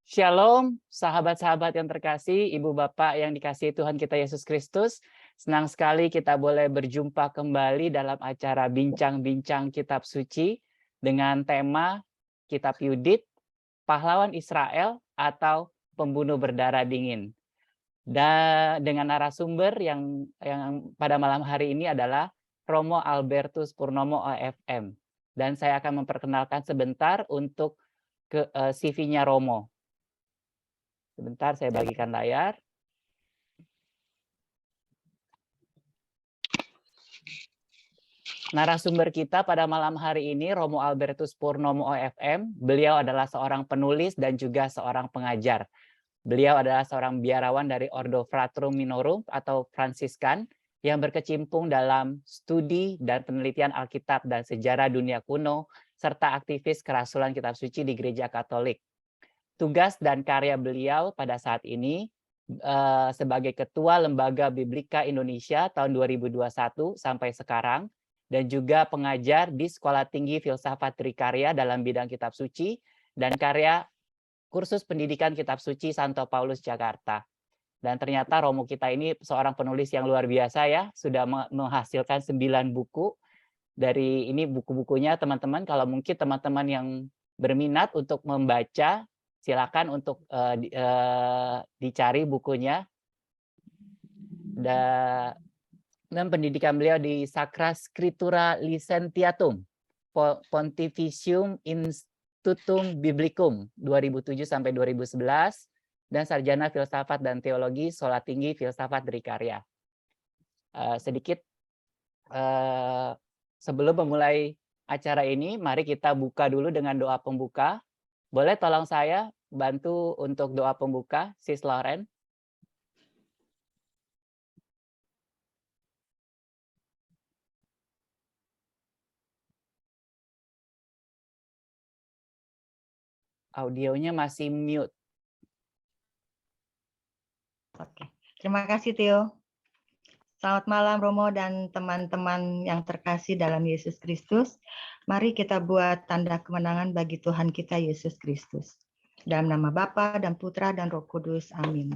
Shalom, sahabat-sahabat yang terkasih, Ibu Bapak yang dikasihi Tuhan kita Yesus Kristus. Senang sekali kita boleh berjumpa kembali dalam acara Bincang-Bincang Kitab Suci dengan tema Kitab Yudit, Pahlawan Israel atau Pembunuh Berdarah Dingin. Dan dengan narasumber yang pada malam hari ini adalah Romo Albertus Purnomo OFM. Dan saya akan memperkenalkan sebentar untuk CV-nya Romo. Sebentar, saya bagikan layar. Narasumber kita pada malam hari ini, Romo Albertus Purnomo OFM. Beliau adalah seorang penulis dan juga seorang pengajar. Beliau adalah seorang biarawan dari Ordo Fratrum Minorum atau Fransiskan yang berkecimpung dalam studi dan penelitian Alkitab dan sejarah dunia kuno, serta aktivis kerasulan kitab suci di Gereja Katolik. Tugas dan karya beliau pada saat ini sebagai Ketua Lembaga Biblika Indonesia tahun 2021 sampai sekarang, dan juga pengajar di Sekolah Tinggi Filsafat Trikarya dalam bidang kitab suci, dan karya kursus pendidikan kitab suci Santo Paulus Jakarta. Dan ternyata Romo kita ini seorang penulis yang luar biasa ya, sudah menghasilkan 9 buku. Dari ini buku-bukunya teman-teman, kalau mungkin teman-teman yang berminat untuk membaca, silakan untuk dicari bukunya. Dan pendidikan beliau di Sacra Scriptura Licentiatum, Pontificium Institutum Biblicum 2007 sampai 2011, dan sarjana filsafat dan teologi Sekolah Tinggi Filsafat Trikarya. Sedikit sebelum memulai acara ini, mari kita buka dulu dengan doa pembuka. Boleh tolong saya bantu untuk doa pembuka, Sis Lauren? Audionya masih mute. Oke, terima kasih Theo. Selamat malam Romo dan teman-teman yang terkasih dalam Yesus Kristus. Mari kita buat tanda kemenangan bagi Tuhan kita Yesus Kristus. Dalam nama Bapa dan Putra dan Roh Kudus. Amin.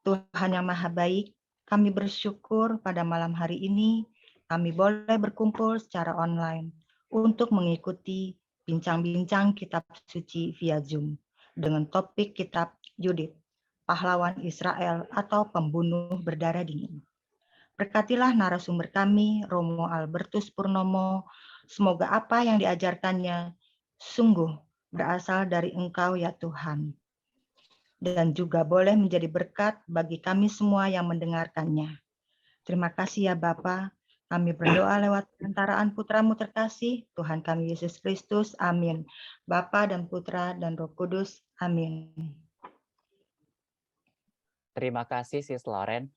Tuhan yang Maha Baik, kami bersyukur pada malam hari ini kami boleh berkumpul secara online untuk mengikuti bincang-bincang kitab suci via Zoom dengan topik kitab Yudit, Pahlawan Israel atau Pembunuh Berdarah Dingin. Berkatilah narasumber kami, Romo Albertus Purnomo, semoga apa yang diajarkannya sungguh berasal dari Engkau ya Tuhan, dan juga boleh menjadi berkat bagi kami semua yang mendengarkannya. Terima kasih ya Bapa. Kami berdoa lewat perantaraan Putramu terkasih, Tuhan kami Yesus Kristus. Amin. Bapa dan Putra dan Roh Kudus. Amin. Terima kasih Sis Lauren.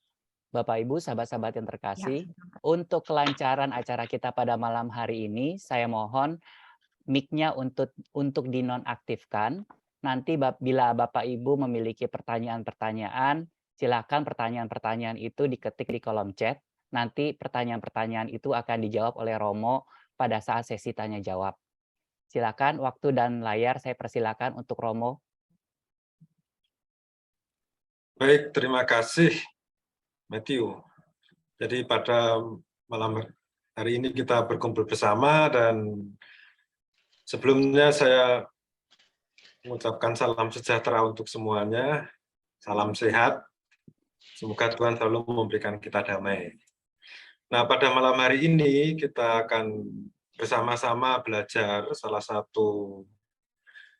Bapak Ibu, sahabat-sahabat yang terkasih, untuk kelancaran acara kita pada malam hari ini, saya mohon mic-nya untuk dinonaktifkan. Nanti bila Bapak Ibu memiliki pertanyaan-pertanyaan, silakan pertanyaan-pertanyaan itu diketik di kolom chat. Nanti pertanyaan-pertanyaan itu akan dijawab oleh Romo pada saat sesi tanya jawab. Silakan waktu dan layar saya persilakan untuk Romo. Baik, terima kasih Matthew. Jadi pada malam hari ini kita berkumpul bersama, dan sebelumnya saya mengucapkan salam sejahtera untuk semuanya, salam sehat, semoga Tuhan selalu memberikan kita damai. Nah, pada malam hari ini kita akan bersama-sama belajar salah satu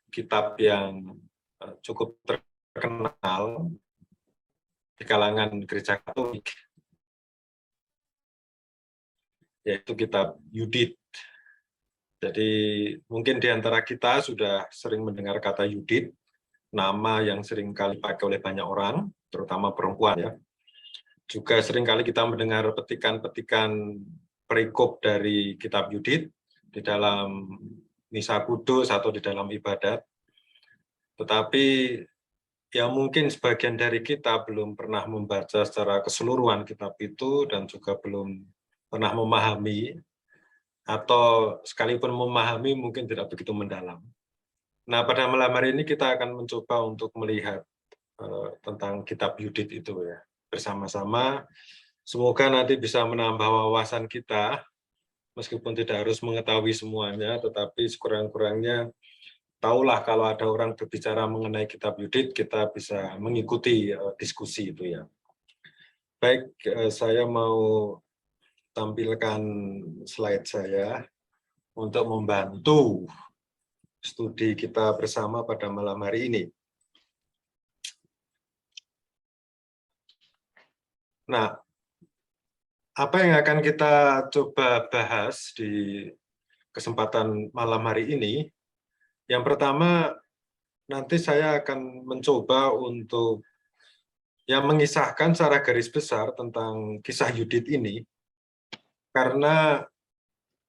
kitab yang cukup terkenal di kalangan Gereja Katolik, yaitu kitab Yudit. Jadi mungkin di antara kita sudah sering mendengar kata Yudit, nama yang sering kali dipakai oleh banyak orang, terutama perempuan ya. Juga sering kali kita mendengar petikan-petikan perikop dari kitab Yudit di dalam misa kudus atau di dalam ibadat. Tetapi ya mungkin sebagian dari kita belum pernah membaca secara keseluruhan kitab itu, dan juga belum pernah memahami, atau sekalipun memahami mungkin tidak begitu mendalam. Nah, pada malam hari ini kita akan mencoba untuk melihat tentang kitab Yudit itu ya, bersama-sama. Semoga nanti bisa menambah wawasan kita, meskipun tidak harus mengetahui semuanya, tetapi sekurang-kurangnya tahulah kalau ada orang berbicara mengenai kitab Yudit, kita bisa mengikuti diskusi itu ya. Baik, saya mau tampilkan slide saya untuk membantu studi kita bersama pada malam hari ini. Nah, apa yang akan kita coba bahas di kesempatan malam hari ini? Yang pertama, nanti saya akan mencoba untuk mengisahkan secara garis besar tentang kisah Yudit ini, karena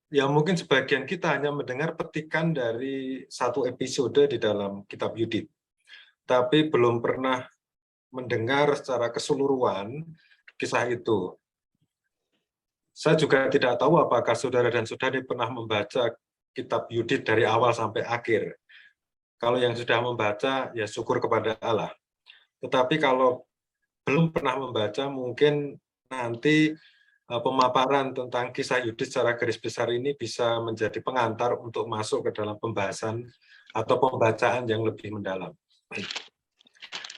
mungkin sebagian kita hanya mendengar petikan dari satu episode di dalam kitab Yudit, tapi belum pernah mendengar secara keseluruhan kisah itu. Saya juga tidak tahu apakah saudara dan saudari pernah membaca kitab Yudit dari awal sampai akhir. Kalau yang sudah membaca, ya syukur kepada Allah. Tetapi kalau belum pernah membaca, mungkin nanti pemaparan tentang kisah Yudit secara garis besar ini bisa menjadi pengantar untuk masuk ke dalam pembahasan atau pembacaan yang lebih mendalam.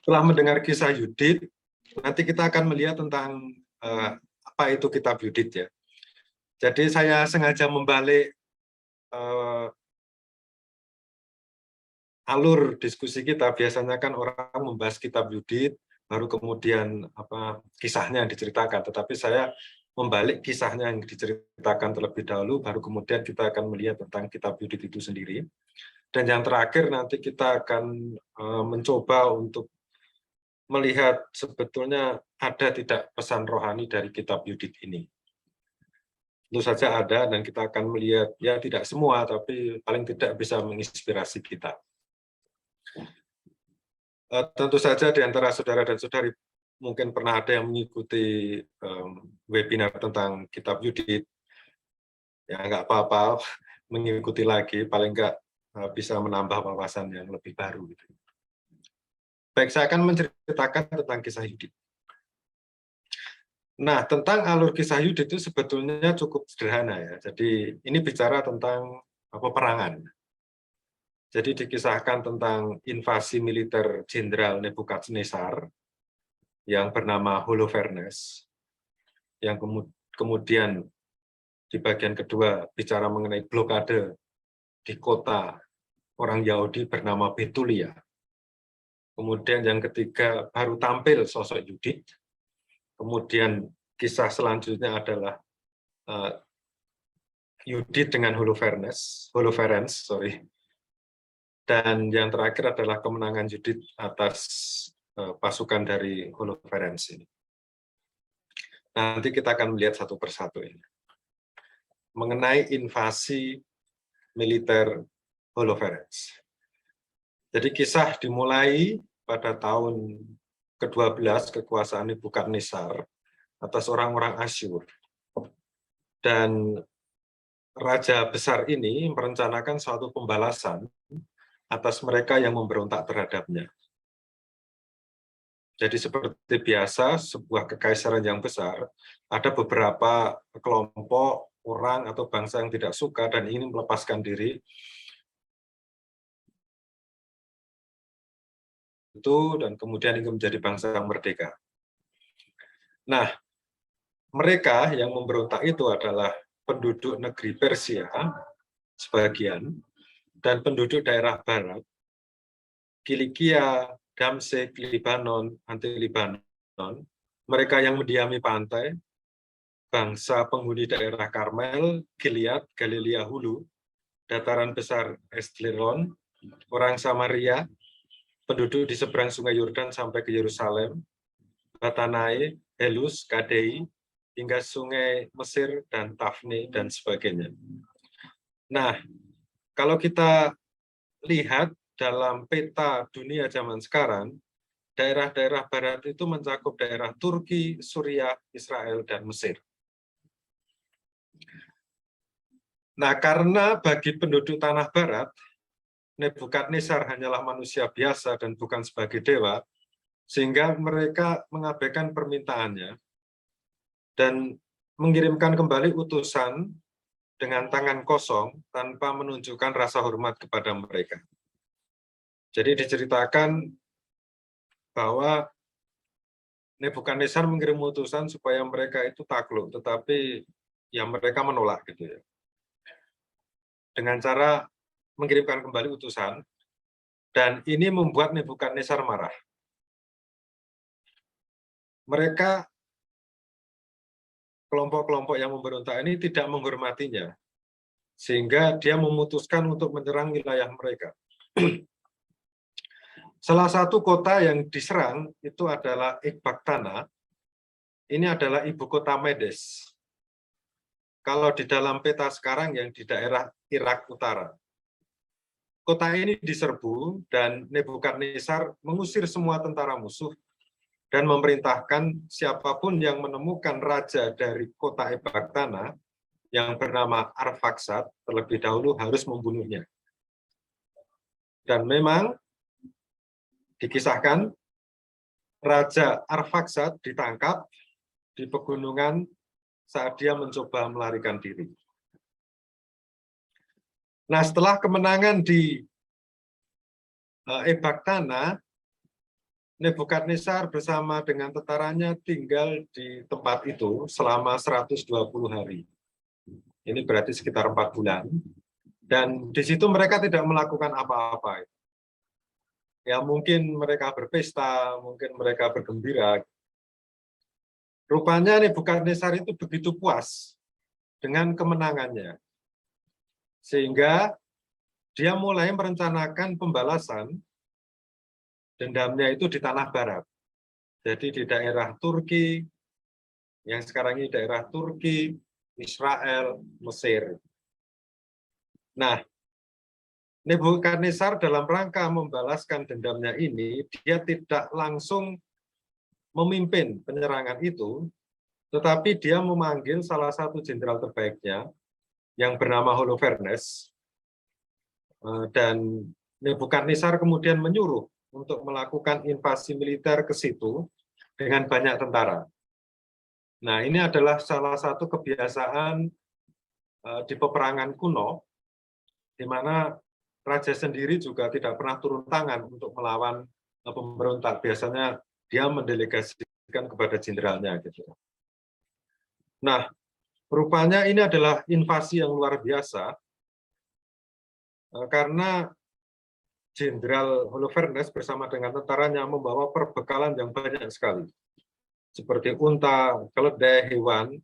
Setelah mendengar kisah Yudit, nanti kita akan melihat tentang apa itu kitab Yudit ya. Jadi saya sengaja membalik alur diskusi kita. Biasanya kan orang membahas kitab Yudit, baru kemudian kisahnya yang diceritakan. Tetapi saya membalik kisahnya yang diceritakan terlebih dahulu, baru kemudian kita akan melihat tentang kitab Yudit itu sendiri. Dan yang terakhir nanti kita akan mencoba untuk melihat sebetulnya ada tidak pesan rohani dari kitab Yudit ini. Tentu saja ada, dan kita akan melihat, ya tidak semua, tapi paling tidak bisa menginspirasi kita. Tentu saja di antara saudara dan saudari mungkin pernah ada yang mengikuti webinar tentang kitab Yudit. Ya nggak apa-apa, mengikuti lagi, paling nggak bisa menambah wawasan yang lebih baru. Baik, saya akan menceritakan tentang kisah Yudit. Nah, tentang alur kisah Yudit itu sebetulnya cukup sederhana ya. Jadi ini bicara tentang peperangan. Jadi dikisahkan tentang invasi militer Jenderal Nebukadnezar yang bernama Holofernes, yang kemudian di bagian kedua bicara mengenai blokade di kota orang Yahudi bernama Betulia. Kemudian yang ketiga baru tampil sosok Yudit. Kemudian kisah selanjutnya adalah Yudit dengan Holofernes, dan yang terakhir adalah kemenangan Yudit atas pasukan dari Holofernes ini. Nanti kita akan melihat satu persatu ini. Mengenai invasi militer Holofernes. Jadi kisah dimulai pada tahun ke-12 kekuasaan Nebukadnezar atas orang-orang Asyur. Dan raja besar ini merencanakan suatu pembalasan atas mereka yang memberontak terhadapnya. Jadi seperti biasa, sebuah kekaisaran yang besar, ada beberapa kelompok orang atau bangsa yang tidak suka dan ingin melepaskan diri itu, dan kemudian ingin menjadi bangsa yang merdeka. Nah, mereka yang memberontak itu adalah penduduk negeri Persia, sebagian, dan penduduk daerah barat, Kilikia, Damsyik, Libanon, Anti-Libanon, mereka yang mendiami pantai, bangsa penghuni daerah Karmel, Gilead, Galilea Hulu, dataran besar Esdleron, orang Samaria, penduduk di seberang sungai Yordan sampai ke Yerusalem, Batanae, Helus, Kadei, hingga sungai Mesir dan Tafne, dan sebagainya. Nah, kalau kita lihat dalam peta dunia zaman sekarang, daerah-daerah barat itu mencakup daerah Turki, Suriah, Israel, dan Mesir. Nah, karena bagi penduduk tanah barat, Nebukadnezar hanyalah manusia biasa dan bukan sebagai dewa, sehingga mereka mengabaikan permintaannya dan mengirimkan kembali utusan dengan tangan kosong tanpa menunjukkan rasa hormat kepada mereka. Jadi diceritakan bahwa Nebukadnezar mengirim utusan supaya mereka itu takluk, tetapi ya mereka menolak gitu ya. Dengan cara mengirimkan kembali utusan, dan ini membuat Nebukadnezar marah. Mereka, kelompok-kelompok yang memberontak ini tidak menghormatinya, sehingga dia memutuskan untuk menyerang wilayah mereka. Salah satu kota yang diserang itu adalah Ekbatana. Ini adalah ibu kota Medes. Kalau di dalam peta sekarang yang di daerah Irak Utara. Kota ini diserbu dan Nebukadnezar mengusir semua tentara musuh dan memerintahkan siapapun yang menemukan raja dari kota Ekbatana yang bernama Arfaksad terlebih dahulu harus membunuhnya. Dan memang dikisahkan Raja Arfaksad ditangkap di pegunungan saat dia mencoba melarikan diri. Nah, setelah kemenangan di Ekbatana, Nebukadnezar bersama dengan tentaranya tinggal di tempat itu selama 120 hari. Ini berarti sekitar 4 bulan. Dan di situ mereka tidak melakukan apa-apa. Ya mungkin mereka berpesta, mungkin mereka bergembira. Rupanya Nebukadnezar itu begitu puas dengan kemenangannya. Sehingga dia mulai merencanakan pembalasan dendamnya itu di tanah barat. Jadi di daerah Turki, yang sekarang ini daerah Turki, Israel, Mesir. Nah, Nebukadnezar dalam rangka membalaskan dendamnya ini, dia tidak langsung memimpin penyerangan itu, tetapi dia memanggil salah satu jenderal terbaiknya yang bernama Holofernes, dan Nebukadnezar kemudian menyuruh untuk melakukan invasi militer ke situ dengan banyak tentara. Nah, ini adalah salah satu kebiasaan di peperangan kuno, di mana raja sendiri juga tidak pernah turun tangan untuk melawan pemberontak. Biasanya dia mendelegasikan kepada jenderalnya gitu. Nah, rupanya ini adalah invasi yang luar biasa karena Jenderal Holofernes bersama dengan tentaranya membawa perbekalan yang banyak sekali, seperti unta, keledai, hewan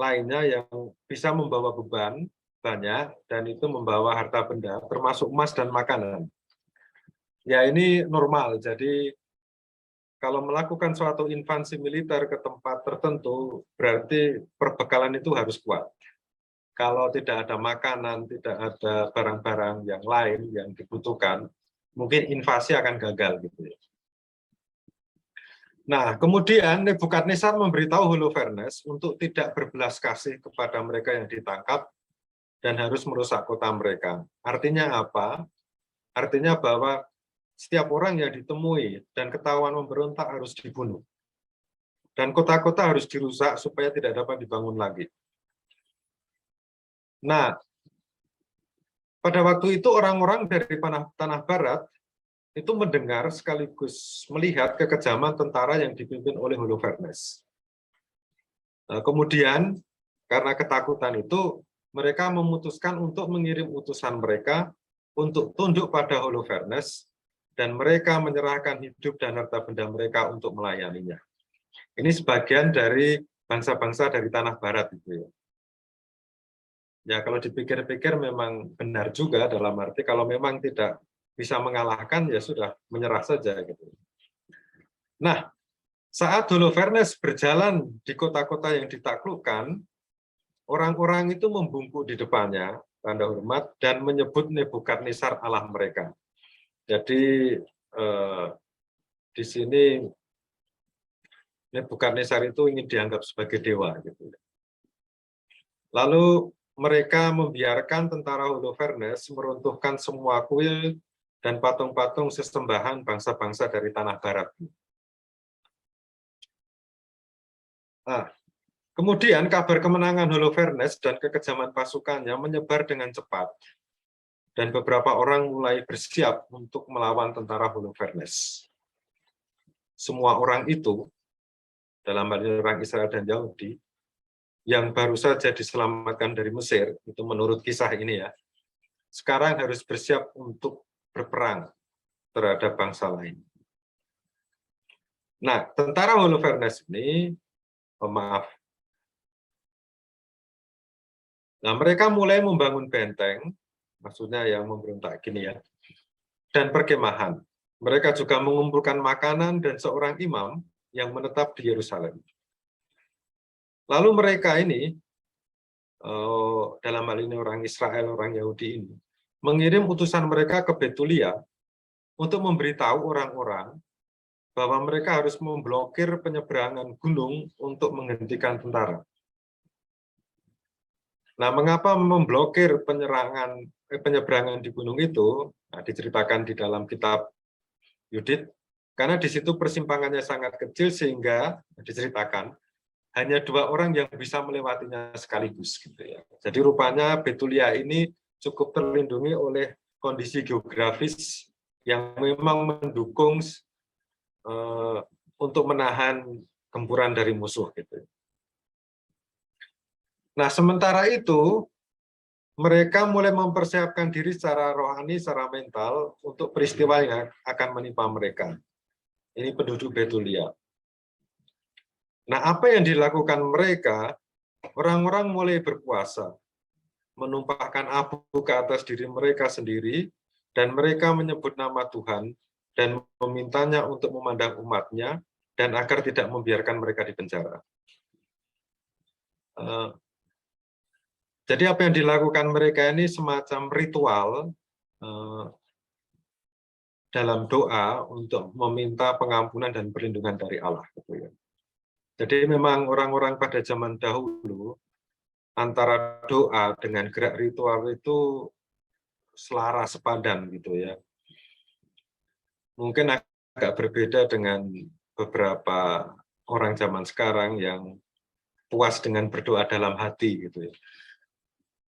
lainnya yang bisa membawa beban banyak dan itu membawa harta benda, termasuk emas dan makanan. Ya ini normal. Jadi kalau melakukan suatu invasi militer ke tempat tertentu, berarti perbekalan itu harus kuat. Kalau tidak ada makanan, tidak ada barang-barang yang lain yang dibutuhkan, mungkin invasi akan gagal gitu ya. Nah, kemudian Nebukadnezar memberitahu Holofernes untuk tidak berbelas kasih kepada mereka yang ditangkap dan harus merusak kota mereka. Artinya apa? Artinya bahwa setiap orang yang ditemui dan ketahuan memberontak harus dibunuh. Dan kota-kota harus dirusak supaya tidak dapat dibangun lagi. Nah, pada waktu itu orang-orang dari tanah barat itu mendengar sekaligus melihat kekejaman tentara yang dipimpin oleh Holofernes. Nah, kemudian karena ketakutan itu, mereka memutuskan untuk mengirim utusan mereka untuk tunduk pada Holofernes dan mereka menyerahkan hidup dan harta benda mereka untuk melayaninya. Ini sebagian dari bangsa-bangsa dari tanah barat itu ya. Ya kalau dipikir-pikir memang benar juga dalam arti kalau memang tidak bisa mengalahkan ya sudah menyerah saja gitu. Nah, saat Holofernes berjalan di kota-kota yang ditaklukkan, orang-orang itu membungkuk di depannya, tanda hormat, dan menyebut Nebukadnezar Allah mereka. Jadi di sini Nebukadnezar itu ingin dianggap sebagai dewa gitu. Lalu mereka membiarkan tentara Holofernes meruntuhkan semua kuil dan patung-patung sesembahan bangsa-bangsa dari tanah barat. Nah, kemudian kabar kemenangan Holofernes dan kekejaman pasukannya menyebar dengan cepat. Dan beberapa orang mulai bersiap untuk melawan tentara Holofernes. Semua orang itu, dalam hal ini orang Israel dan Yahudi, yang baru saja diselamatkan dari Mesir, itu menurut kisah ini ya, sekarang harus bersiap untuk berperang terhadap bangsa lain. Nah, tentara Holofernes ini, nah mereka mulai membangun benteng, maksudnya yang memberontak gini ya, dan perkemahan. Mereka juga mengumpulkan makanan dan seorang imam yang menetap di Yerusalem. Lalu mereka ini, dalam hal ini orang Israel, orang Yahudi ini, mengirim utusan mereka ke Betulia untuk memberitahu orang-orang bahwa mereka harus memblokir penyeberangan gunung untuk menghentikan tentara. Nah, mengapa memblokir penyeberangan di gunung itu? Nah, diceritakan di dalam kitab Yudit, karena di situ persimpangannya sangat kecil sehingga diceritakan hanya 2 orang yang bisa melewatinya sekaligus, gitu ya. Jadi rupanya Betulia ini cukup terlindungi oleh kondisi geografis yang memang mendukung untuk menahan gempuran dari musuh, gitu. Nah, sementara itu mereka mulai mempersiapkan diri secara rohani, secara mental untuk peristiwa yang akan menimpa mereka. Ini penduduk Betulia. Nah, apa yang dilakukan mereka? Orang-orang mulai berpuasa, menumpahkan abu ke atas diri mereka sendiri, dan mereka menyebut nama Tuhan dan memintanya untuk memandang umatnya dan agar tidak membiarkan mereka dipenjara. Jadi apa yang dilakukan mereka ini semacam ritual dalam doa untuk meminta pengampunan dan perlindungan dari Allah. Jadi memang orang-orang pada zaman dahulu antara doa dengan gerak ritual itu selaras sepadan gitu ya. Mungkin agak berbeda dengan beberapa orang zaman sekarang yang puas dengan berdoa dalam hati gitu ya.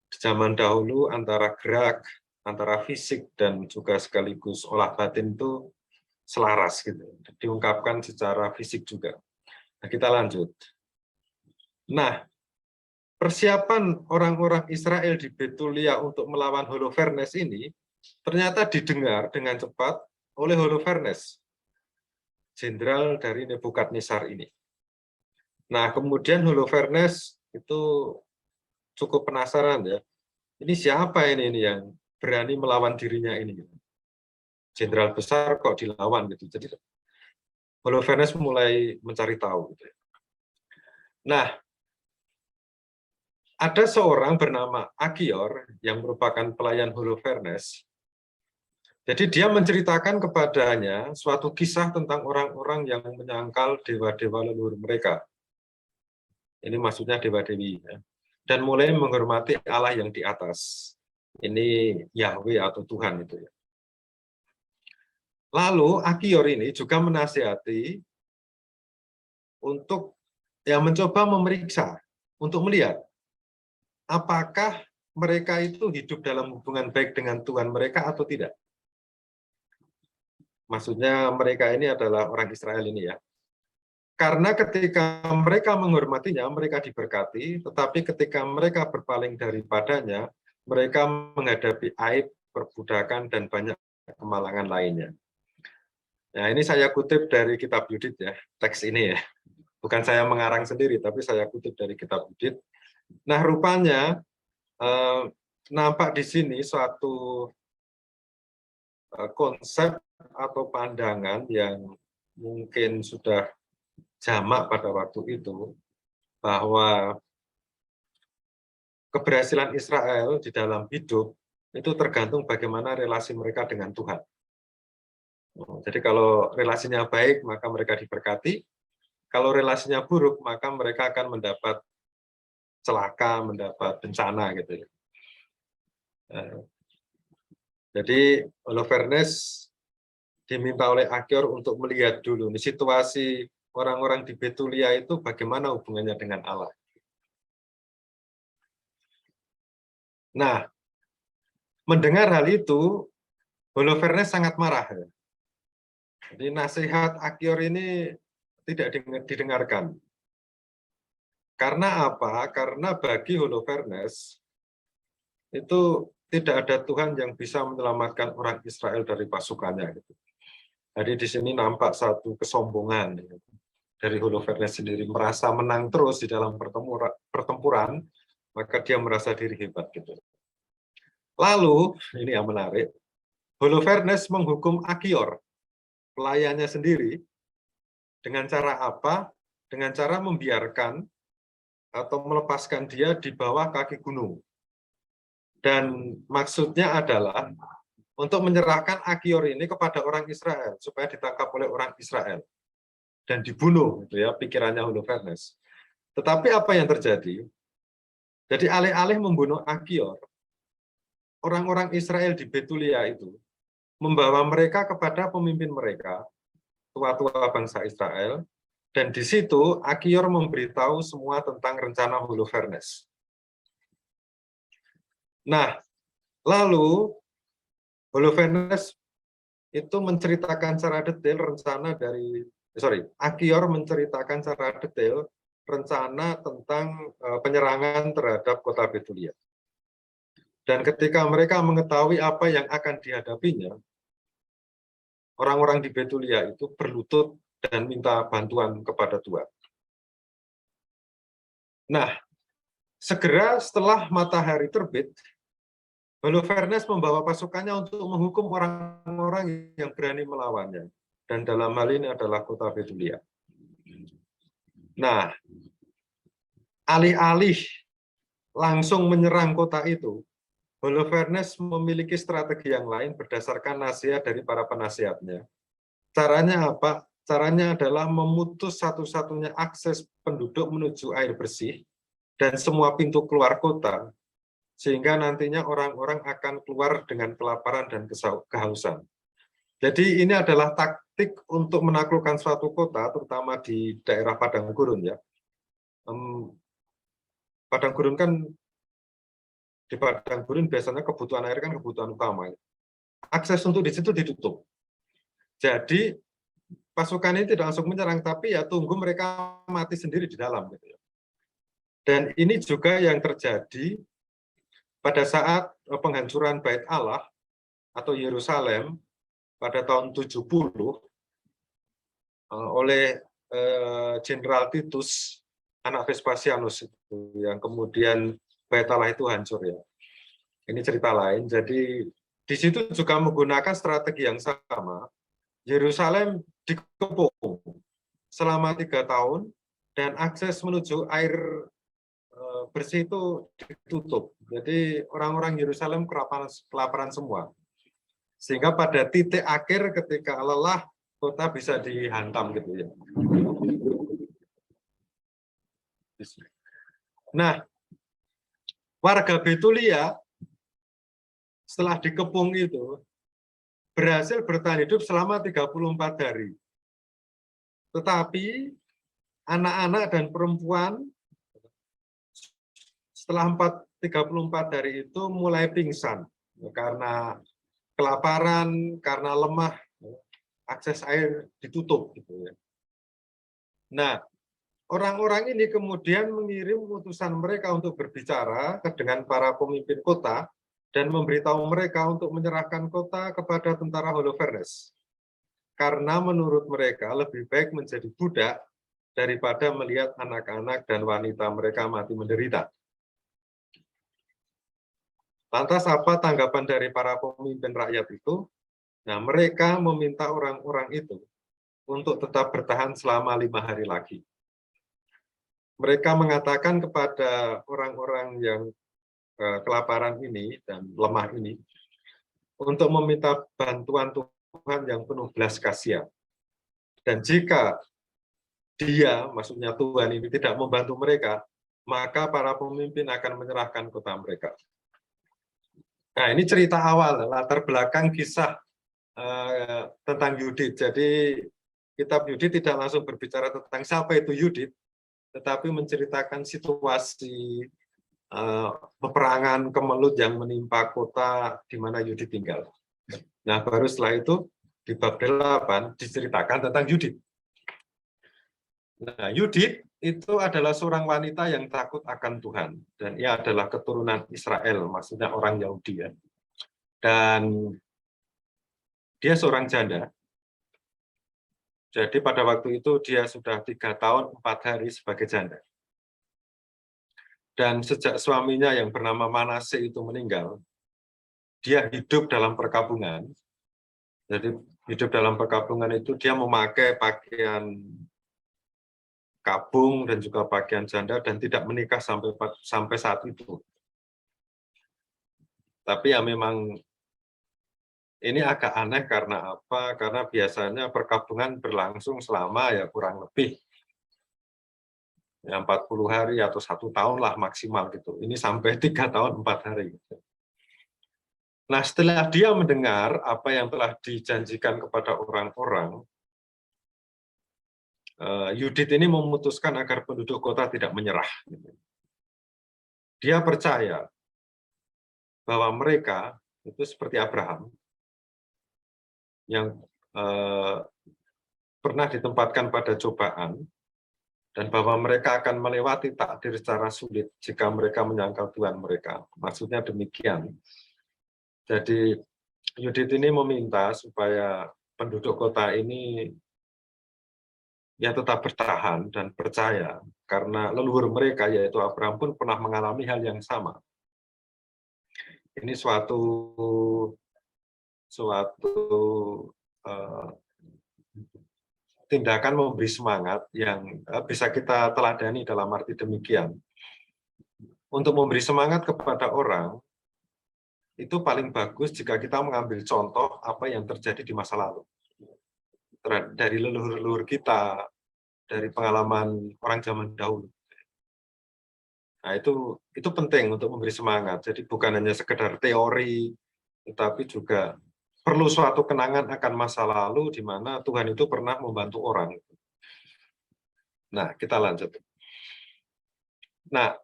Di zaman dahulu antara gerak, antara fisik dan juga sekaligus olah batin itu selaras gitu, diungkapkan secara fisik juga. Nah, kita lanjut. Nah, persiapan orang-orang Israel di Betulia untuk melawan Holofernes ini ternyata didengar dengan cepat oleh Holofernes, jenderal dari Nebukadnezar ini. Nah, kemudian Holofernes itu cukup penasaran ya. Ini siapa ini yang berani melawan dirinya ini? Jenderal besar kok dilawan gitu. Jadi Holofernes mulai mencari tahu. Gitu. Nah, ada seorang bernama Achior yang merupakan pelayan Holofernes. Jadi dia menceritakan kepadanya suatu kisah tentang orang-orang yang menyangkal dewa-dewa leluhur mereka. Ini maksudnya dewa-dewi. Ya. Dan mulai menghormati Allah yang di atas. Ini Yahweh atau Tuhan itu ya. Lalu Achior ini juga menasihati untuk mencoba memeriksa, untuk melihat apakah mereka itu hidup dalam hubungan baik dengan Tuhan mereka atau tidak. Maksudnya mereka ini adalah orang Israel ini ya. Karena ketika mereka menghormatinya, mereka diberkati, tetapi ketika mereka berpaling daripadanya, mereka menghadapi aib, perbudakan, dan banyak kemalangan lainnya. Nah, ini saya kutip dari kitab Yudit ya, teks ini ya. Bukan saya mengarang sendiri, tapi saya kutip dari kitab Yudit. Nah, rupanya nampak di sini suatu konsep atau pandangan yang mungkin sudah jamak pada waktu itu, bahwa keberhasilan Israel di dalam hidup itu tergantung bagaimana relasi mereka dengan Tuhan. Jadi kalau relasinya baik, maka mereka diberkati. Kalau relasinya buruk, maka mereka akan mendapat celaka, mendapat bencana gitu ya. Jadi Holofernes diminta oleh Achior untuk melihat dulu nih, situasi orang-orang di Betulia itu bagaimana hubungannya dengan Allah. Nah, mendengar hal itu, Holofernes sangat marah. Jadi nasihat Achior ini tidak didengarkan. Karena apa? Karena bagi Holofernes itu tidak ada Tuhan yang bisa menyelamatkan orang Israel dari pasukannya. Jadi di sini nampak satu kesombongan dari Holofernes sendiri, merasa menang terus di dalam pertempuran, maka dia merasa diri hebat gitu. Lalu ini yang menarik, Holofernes menghukum Achior, pelayannya sendiri, dengan cara apa? Dengan cara membiarkan atau melepaskan dia di bawah kaki gunung. Dan maksudnya adalah untuk menyerahkan Achior ini kepada orang Israel supaya ditangkap oleh orang Israel dan dibunuh, gitu ya, pikirannya Holofernes. Tetapi apa yang terjadi? Jadi alih-alih membunuh Achior, orang-orang Israel di Betulia itu membawa mereka kepada pemimpin mereka, tua-tua bangsa Israel, dan di situ Achior memberitahu semua tentang rencana Holofernes. Nah, lalu Holofernes itu menceritakan secara detail Achior menceritakan secara detail rencana tentang penyerangan terhadap kota Betulia. Dan ketika mereka mengetahui apa yang akan dihadapinya, orang-orang di Betulia itu berlutut dan minta bantuan kepada Tuhan. Nah, segera setelah matahari terbit, Holofernes membawa pasukannya untuk menghukum orang-orang yang berani melawannya. Dan dalam hal ini adalah kota Betulia. Nah, alih-alih langsung menyerang kota itu, Holofernes memiliki strategi yang lain berdasarkan nasihat dari para penasihatnya. Caranya apa? Caranya adalah memutus satu-satunya akses penduduk menuju air bersih dan semua pintu keluar kota, sehingga nantinya orang-orang akan keluar dengan kelaparan dan kehausan. Jadi ini adalah taktik untuk menaklukkan suatu kota, terutama di daerah padang gurun ya. Padang gurun kan, di padang gurun biasanya kebutuhan air kan kebutuhan utama. Akses untuk di situ ditutup. Jadi pasukan ini tidak langsung menyerang, tapi ya tunggu mereka mati sendiri di dalam. Gitu ya. Dan ini juga yang terjadi pada saat penghancuran Bait Allah atau Yerusalem pada tahun 70 oleh Jenderal Titus, anak Vespasianus itu, yang kemudian Bait Allah itu hancur ya. Ini cerita lain. Jadi di situ juga menggunakan strategi yang sama. Yerusalem dikepung selama 3 tahun dan akses menuju air bersih itu ditutup. Jadi orang-orang Yerusalem kelaparan semua. Sehingga pada titik akhir ketika lelah, kota bisa dihantam gitu ya. Nah, warga Betulia setelah dikepung itu berhasil bertahan hidup selama 34 hari. Tetapi anak-anak dan perempuan setelah 34 hari itu mulai pingsan karena kelaparan, karena lemah, akses air ditutup gitu ya. Nah, orang-orang ini kemudian mengirim utusan mereka untuk berbicara dengan para pemimpin kota dan memberitahu mereka untuk menyerahkan kota kepada tentara Holofernes. Karena menurut mereka lebih baik menjadi budak daripada melihat anak-anak dan wanita mereka mati menderita. Lantas apa tanggapan dari para pemimpin rakyat itu? Nah, mereka meminta orang-orang itu untuk tetap bertahan selama 5 hari lagi. Mereka mengatakan kepada orang-orang yang kelaparan ini dan lemah ini untuk meminta bantuan Tuhan yang penuh belas kasihan. Dan jika dia, maksudnya Tuhan ini tidak membantu mereka, maka para pemimpin akan menyerahkan kota mereka. Nah, ini cerita awal, latar belakang kisah tentang Yudit. Jadi kitab Yudit tidak langsung berbicara tentang siapa itu Yudit, tetapi menceritakan situasi peperangan kemelut yang menimpa kota di mana Yudit tinggal. Nah, baru setelah itu di bab 8 diceritakan tentang Yudit. Nah, Yudit itu adalah seorang wanita yang takut akan Tuhan, dan ia adalah keturunan Israel, maksudnya orang Yahudi ya. Dan dia seorang janda. Jadi pada waktu itu dia sudah 3 tahun 4 hari sebagai janda. Dan sejak suaminya yang bernama Manase itu meninggal, dia hidup dalam perkabungan. Jadi hidup dalam perkabungan itu dia memakai pakaian kabung dan juga pakaian janda dan tidak menikah sampai saat itu. Tapi ya memang ini agak aneh karena apa? Karena biasanya perkabungan berlangsung selama ya kurang lebih ya 40 hari atau 1 tahun lah maksimal gitu. Ini sampai 3 tahun 4 hari. Nah, setelah dia mendengar apa yang telah dijanjikan kepada orang-orang, Yudit ini memutuskan agar penduduk kota tidak menyerah. Dia percaya bahwa mereka itu seperti Abraham yang pernah ditempatkan pada cobaan, dan bahwa mereka akan melewati takdir secara sulit jika mereka menyangkal Tuhan mereka. Maksudnya demikian. Jadi Yudit ini meminta supaya penduduk kota ini ya tetap bertahan dan percaya, karena leluhur mereka yaitu Abraham pun pernah mengalami hal yang sama. Ini suatu tindakan memberi semangat yang bisa kita teladani dalam arti demikian. Untuk memberi semangat kepada orang, itu paling bagus jika kita mengambil contoh apa yang terjadi di masa lalu. Dari leluhur-leluhur kita, dari pengalaman orang zaman dahulu. Nah, itu penting untuk memberi semangat. Jadi bukan hanya sekedar teori, tetapi juga perlu suatu kenangan akan masa lalu di mana Tuhan itu pernah membantu orang. Nah, kita lanjut. Nah,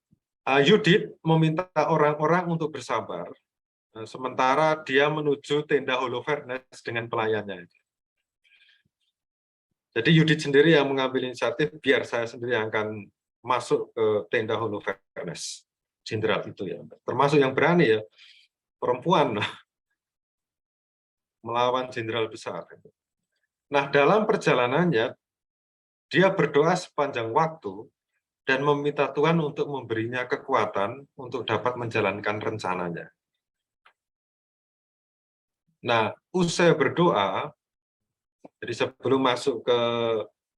Yudit meminta orang-orang untuk bersabar, sementara dia menuju tenda Holofernes dengan pelayannya. Jadi Yudit sendiri yang mengambil inisiatif, biar saya sendiri yang akan masuk ke tenda Holofernes, jenderal itu ya. Termasuk yang berani ya, perempuan melawan jenderal besar. Nah, dalam perjalanannya, dia berdoa sepanjang waktu dan meminta Tuhan untuk memberinya kekuatan untuk dapat menjalankan rencananya. Nah, usai berdoa, jadi sebelum masuk ke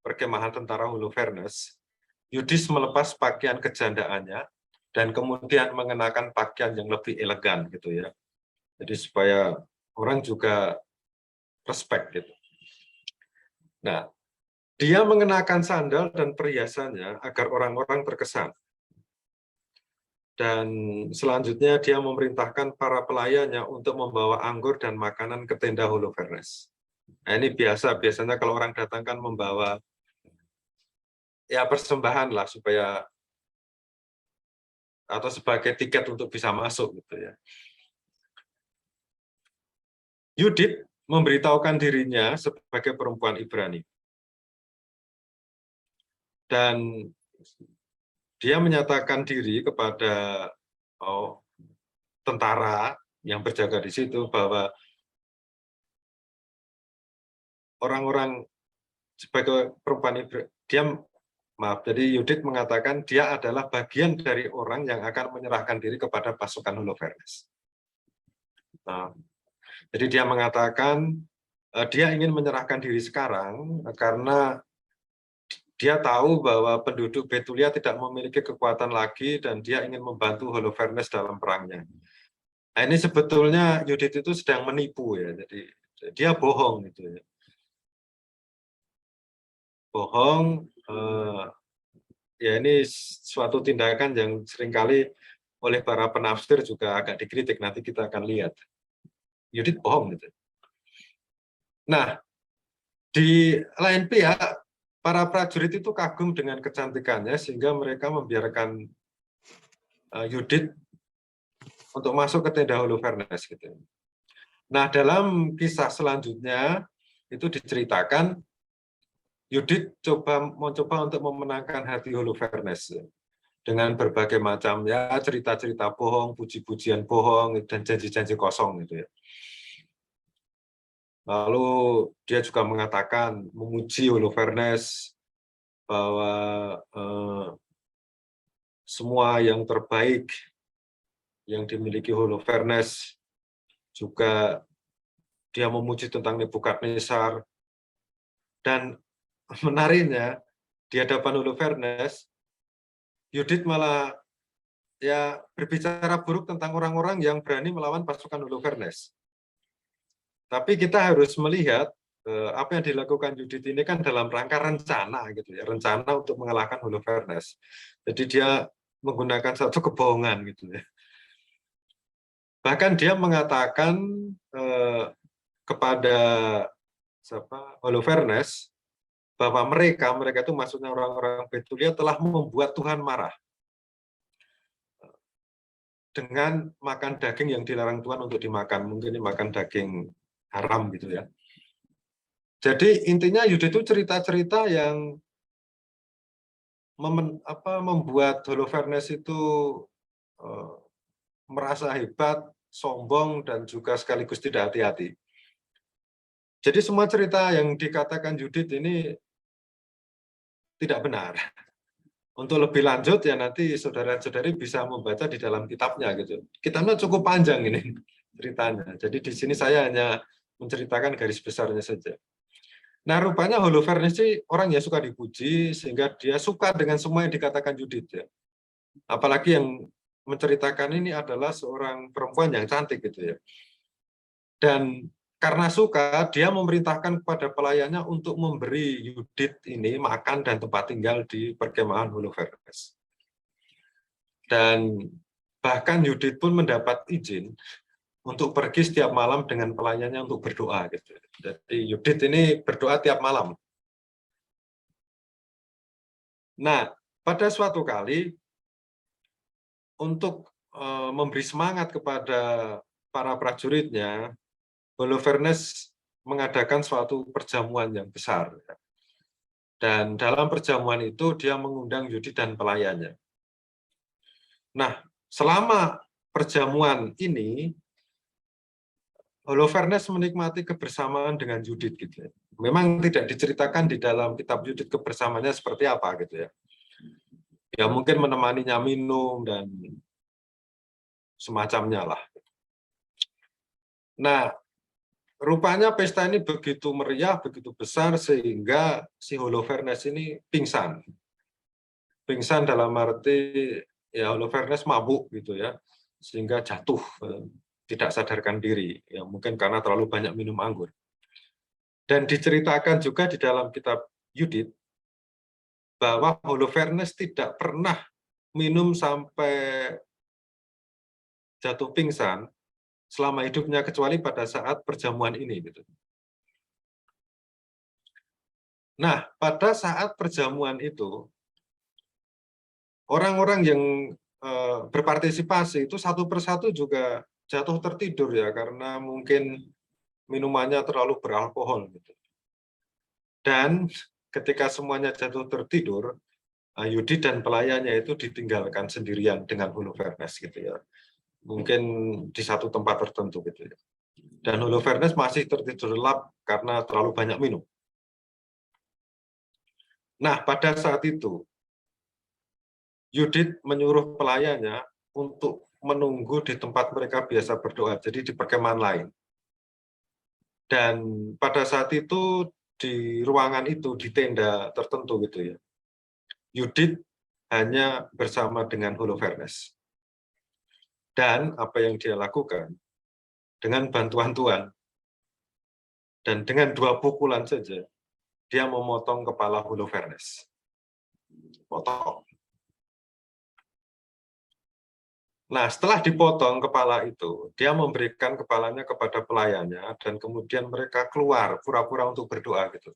perkemahan tentara Holofernes, Yudit melepas pakaian kejandaannya dan kemudian mengenakan pakaian yang lebih elegan gitu ya. Jadi supaya orang juga respect gitu. Nah, dia mengenakan sandal dan perhiasannya agar orang-orang terkesan. Dan selanjutnya dia memerintahkan para pelayannya untuk membawa anggur dan makanan ke tenda Holofernes. Nah, ini biasanya kalau orang datang kan membawa ya persembahan lah supaya atau sebagai tiket untuk bisa masuk gitu ya. Yudit memberitahukan dirinya sebagai perempuan Ibrani. Dan dia menyatakan diri kepada tentara yang berjaga di situ bahwa orang-orang sebagai perempuan Ibrani, jadi Yudit mengatakan dia adalah bagian dari orang yang akan menyerahkan diri kepada pasukan Holofernes. Nah, jadi dia mengatakan dia ingin menyerahkan diri sekarang karena dia tahu bahwa penduduk Betulia tidak memiliki kekuatan lagi dan dia ingin membantu Holofernes dalam perangnya. Nah, ini sebetulnya Yudit itu sedang menipu ya, jadi dia bohong gitu ya. Bohong ya ini suatu tindakan yang seringkali oleh para penafsir juga agak dikritik, nanti kita akan lihat. Yudit bohong gitu. Nah, di lain pihak, para prajurit itu kagum dengan kecantikannya sehingga mereka membiarkan Yudit untuk masuk ke tenda Holofernes gitu. Nah, dalam kisah selanjutnya itu diceritakan Yudit mencoba untuk memenangkan hati Holofernes dengan berbagai macam ya cerita-cerita bohong, puji-pujian bohong dan janji-janji kosong gitu ya. Lalu dia juga mengatakan memuji Holofernes bahwa semua yang terbaik yang dimiliki Holofernes, juga dia memuji tentang Nebukadnezar. Dan menariknya di hadapan Holofernes, Yudit malah ya berbicara buruk tentang orang-orang yang berani melawan pasukan Holofernes. Tapi kita harus melihat apa yang dilakukan Yudit ini kan dalam rangka rencana gitu ya, rencana untuk mengalahkan Holofernes. Jadi dia menggunakan satu kebohongan gitu ya. Bahkan dia mengatakan kepada Holofernes bahwa mereka itu maksudnya orang-orang Betulia telah membuat Tuhan marah dengan makan daging yang dilarang Tuhan untuk dimakan, mungkin makan daging haram gitu ya. Jadi intinya Yudit itu cerita-cerita yang membuat Holofernes itu merasa hebat, sombong, dan juga sekaligus tidak hati-hati. Jadi semua cerita yang dikatakan Yudit ini tidak benar. Untuk lebih lanjut ya nanti saudara-saudari bisa membaca di dalam kitabnya gitu. Kitabnya cukup panjang ini ceritanya. Jadi di sini saya hanya menceritakan garis besarnya saja. Nah, rupanya Holofernes sih orang yang suka dipuji sehingga dia suka dengan semua yang dikatakan Yudit ya. Apalagi yang menceritakan ini adalah seorang perempuan yang cantik gitu ya. Dan karena suka, dia memerintahkan kepada pelayannya untuk memberi Yudit ini makan dan tempat tinggal di perkemahan Holofernes. Dan bahkan Yudit pun mendapat izin untuk pergi setiap malam dengan pelayannya untuk berdoa. Gitu. Jadi Yudit ini berdoa tiap malam. Nah, pada suatu kali, untuk memberi semangat kepada para prajuritnya, Holofernes mengadakan suatu perjamuan yang besar. Dan dalam perjamuan itu dia mengundang Yudit dan pelayannya. Nah, selama perjamuan ini, Holofernes menikmati kebersamaan dengan Yudit gitu ya. Memang tidak diceritakan di dalam kitab Yudit kebersamaannya seperti apa gitu ya. Ya mungkin menemaninya minum dan semacamnya lah. Nah, rupanya pesta ini begitu meriah, begitu besar, sehingga si Holofernes ini pingsan. Pingsan dalam arti, ya Holofernes mabuk gitu ya, sehingga jatuh, tidak sadarkan diri, ya mungkin karena terlalu banyak minum anggur. Dan diceritakan juga di dalam kitab Yudit, bahwa Holofernes tidak pernah minum sampai jatuh pingsan selama hidupnya, kecuali pada saat perjamuan ini gitu. Nah, pada saat perjamuan itu, orang-orang yang berpartisipasi itu satu persatu juga jatuh tertidur ya, karena mungkin minumannya terlalu beralkohol. Gitu. Dan ketika semuanya jatuh tertidur, Yudit dan pelayannya itu ditinggalkan sendirian dengan Holofernes gitu ya. Mungkin di satu tempat tertentu gitu ya. Dan Holofernes masih tertidur lelap karena terlalu banyak minum. Nah, pada saat itu Yudit menyuruh pelayannya untuk menunggu di tempat mereka biasa berdoa, jadi di perkemahan lain. Dan pada saat itu di ruangan itu, di tenda tertentu gitu ya, Yudit hanya bersama dengan Holofernes. Dan apa yang dia lakukan, dengan bantuan Tuhan, dan dengan 2 pukulan saja, dia memotong kepala Holofernes. potong. Nah, setelah dipotong kepala itu, dia memberikan kepalanya kepada pelayannya, dan kemudian mereka keluar pura-pura untuk berdoa gitu.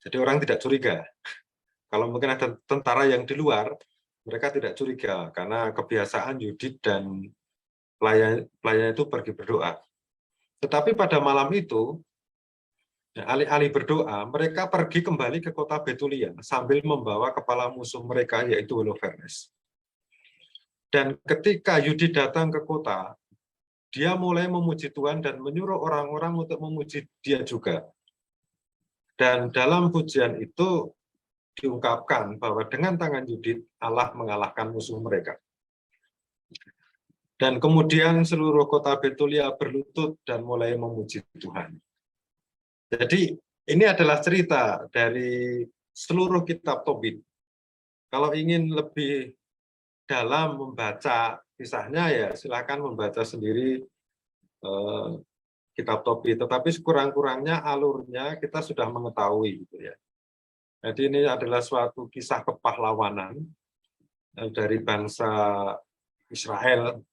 Jadi orang tidak curiga. Kalau mungkin ada tentara yang di luar, mereka tidak curiga karena kebiasaan Yudit dan pelayan itu pergi berdoa. Tetapi pada malam itu, alih-alih berdoa, mereka pergi kembali ke kota Betulia sambil membawa kepala musuh mereka, yaitu Holofernes. Dan ketika Yudit datang ke kota, dia mulai memuji Tuhan dan menyuruh orang-orang untuk memuji dia juga. Dan dalam pujian itu diungkapkan bahwa dengan tangan Yudit, Allah mengalahkan musuh mereka. Dan kemudian seluruh kota Betulia berlutut dan mulai memuji Tuhan. Jadi ini adalah cerita dari seluruh kitab Tobit. Kalau ingin lebih dalam membaca kisahnya, ya silakan membaca sendiri kitab Tobit. Tetapi sekurang-kurangnya alurnya kita sudah mengetahui, gitu ya. Jadi ini adalah suatu kisah kepahlawanan dari bangsa Israel,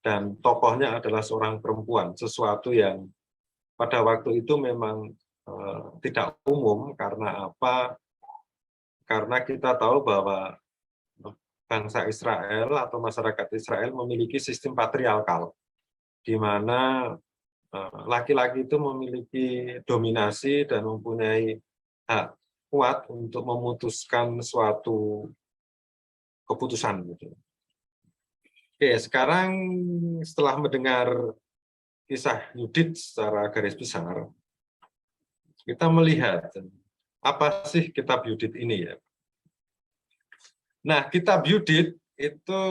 dan tokohnya adalah seorang perempuan, sesuatu yang pada waktu itu memang tidak umum. Karena apa? Karena kita tahu bahwa bangsa Israel atau masyarakat Israel memiliki sistem patriarkal, di mana laki-laki itu memiliki dominasi dan mempunyai hak kuat untuk memutuskan suatu keputusan. Oke, sekarang setelah mendengar kisah Yudit secara garis besar, kita melihat apa sih kitab Yudit ini, ya. Nah, kitab Yudit itu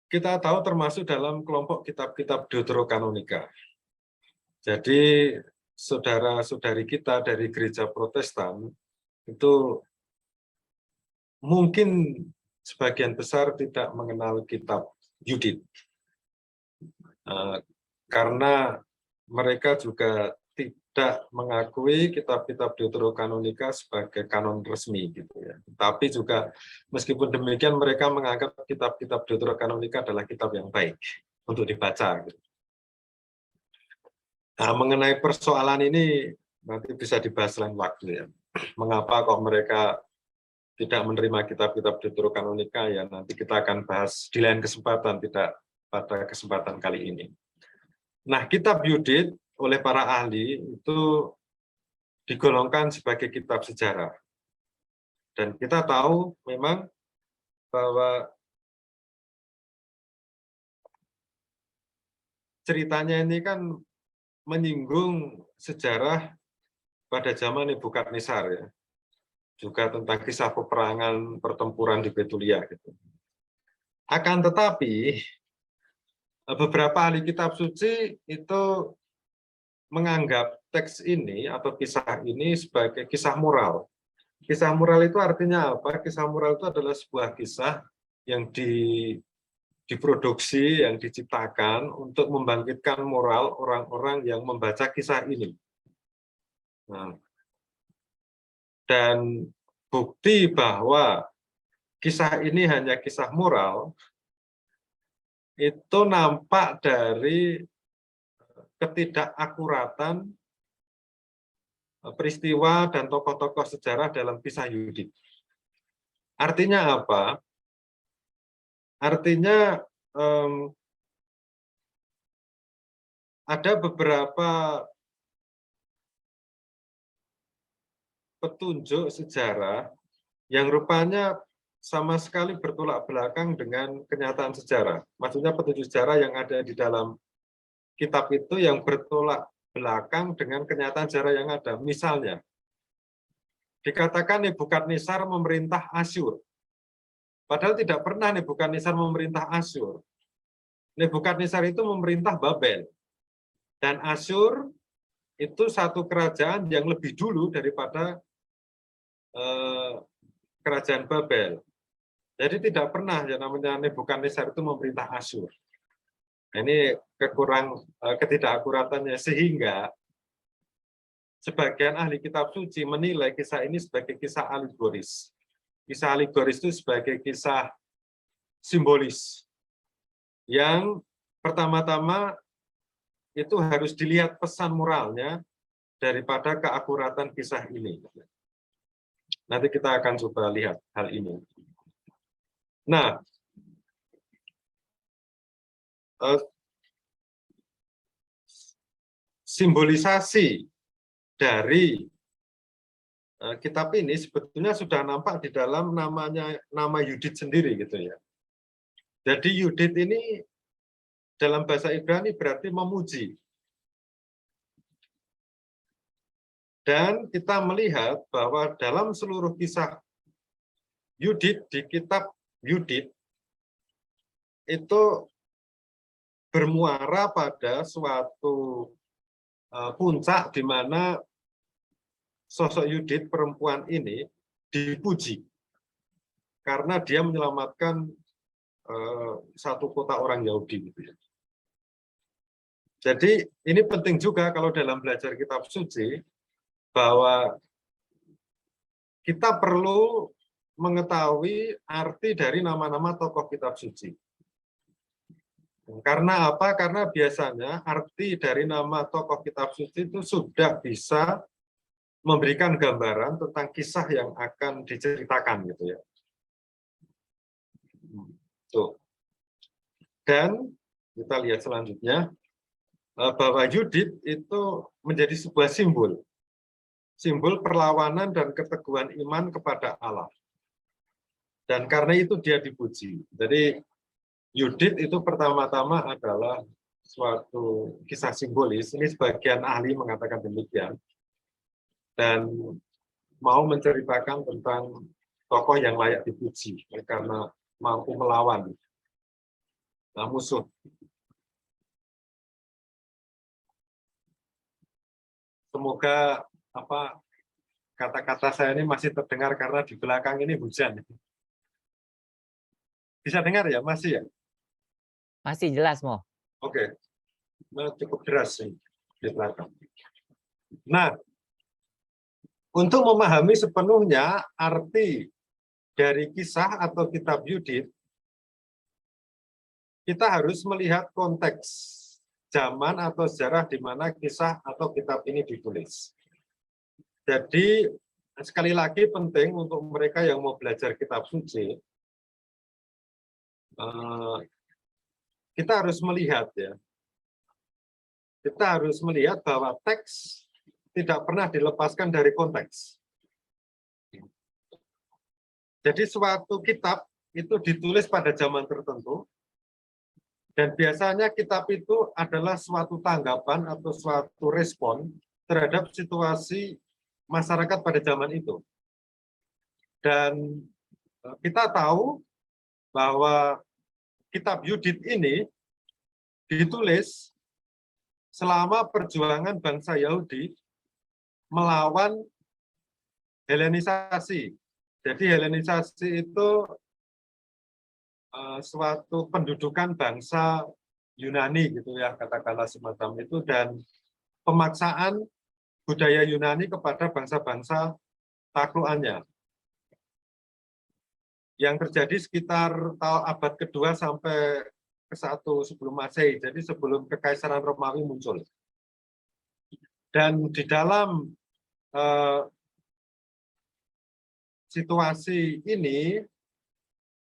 kita tahu termasuk dalam kelompok kitab-kitab Deuterokanonika. Jadi saudara-saudari kita dari gereja Protestan itu mungkin sebagian besar tidak mengenal kitab Yudit, karena mereka juga tidak mengakui kitab-kitab Deuterokanonika sebagai kanon resmi, gitu ya. Tapi juga meskipun demikian mereka menganggap kitab-kitab Deuterokanonika adalah kitab yang baik untuk dibaca, gitu. Nah, mengenai persoalan ini nanti bisa dibahas lain waktu, ya. Mengapa kok mereka tidak menerima kitab-kitab Deuterokanonika, ya nanti kita akan bahas di lain kesempatan, tidak pada kesempatan kali ini. Nah, kitab Yudit oleh para ahli itu digolongkan sebagai kitab sejarah. Dan kita tahu memang bahwa ceritanya ini kan menyinggung sejarah pada zaman Nebukadnezar, ya. Juga tentang kisah peperangan pertempuran di Betulia, gitu. Akan tetapi beberapa ahli kitab suci itu menganggap teks ini atau kisah ini sebagai kisah moral. Kisah moral itu artinya apa? Kisah moral itu adalah sebuah kisah yang diproduksi, yang diciptakan untuk membangkitkan moral orang-orang yang membaca kisah ini. Nah, dan bukti bahwa kisah ini hanya kisah moral itu nampak dari ketidakakuratan peristiwa dan tokoh-tokoh sejarah dalam kisah Yudit. Artinya apa? Artinya ada beberapa petunjuk sejarah yang rupanya sama sekali bertolak belakang dengan kenyataan sejarah. Maksudnya petunjuk sejarah yang ada di dalam kitab itu yang bertolak belakang dengan kenyataan sejarah yang ada. Misalnya, dikatakan Nebukadnezar memerintah Asyur. Padahal tidak pernah Nebukadnezar memerintah Asyur. Nebukadnezar itu memerintah Babel. Dan Asyur itu satu kerajaan yang lebih dulu daripada kerajaan Babel. Jadi tidak pernah yang namanya Nebukadnezar itu memerintah Asyur. Ini ketidakakuratannya, sehingga sebagian ahli kitab suci menilai kisah ini sebagai kisah alegoris. Kisah alegoris itu sebagai kisah simbolis yang pertama-tama itu harus dilihat pesan moralnya daripada keakuratan kisah ini. Nanti kita akan coba lihat hal ini. Nah, simbolisasi dari kitab ini sebetulnya sudah nampak di dalam nama Yudit sendiri gitu ya. Jadi Yudit ini dalam bahasa Ibrani berarti memuji. Dan kita melihat bahwa dalam seluruh kisah Yudit di kitab Yudit itu bermuara pada suatu puncak di mana sosok Yudit perempuan ini dipuji karena dia menyelamatkan satu kota orang Yahudi. Jadi ini penting juga kalau dalam belajar kitab suci bahwa kita perlu mengetahui arti dari nama-nama tokoh kitab suci. Karena apa? Karena biasanya arti dari nama tokoh kitab suci itu sudah bisa memberikan gambaran tentang kisah yang akan diceritakan gitu ya. Tuh. Dan kita lihat selanjutnya bahwa Yudit itu menjadi sebuah simbol perlawanan dan keteguhan iman kepada Allah. Dan karena itu dia dipuji. Jadi Yudit itu pertama-tama adalah suatu kisah simbolis. Ini sebagian ahli mengatakan demikian. Dan mau menceritakan tentang tokoh yang layak dipuji karena mampu melawan musuh. Semoga kata-kata saya ini masih terdengar karena di belakang ini hujan. Bisa dengar ya? Masih ya? Masih jelas, Mo. Oke. Nah, cukup deras sih di belakang. Nah, untuk memahami sepenuhnya arti dari kisah atau kitab Yudit, kita harus melihat konteks zaman atau sejarah di mana kisah atau kitab ini ditulis. Jadi, sekali lagi penting untuk mereka yang mau belajar kitab suci, kita harus melihat ya. Kita harus melihat bahwa teks tidak pernah dilepaskan dari konteks. Jadi suatu kitab itu ditulis pada zaman tertentu, dan biasanya kitab itu adalah suatu tanggapan atau suatu respon terhadap situasi masyarakat pada zaman itu. Dan kita tahu bahwa kitab Yudit ini ditulis selama perjuangan bangsa Yahudi melawan Helenisasi. Jadi Helenisasi itu suatu pendudukan bangsa Yunani gitu ya, katakanlah semacam itu, dan pemaksaan budaya Yunani kepada bangsa-bangsa taklukannya. Yang terjadi sekitar abad kedua sampai ke-1 sebelum Masehi, jadi sebelum Kekaisaran Romawi muncul. Dan di dalam situasi ini,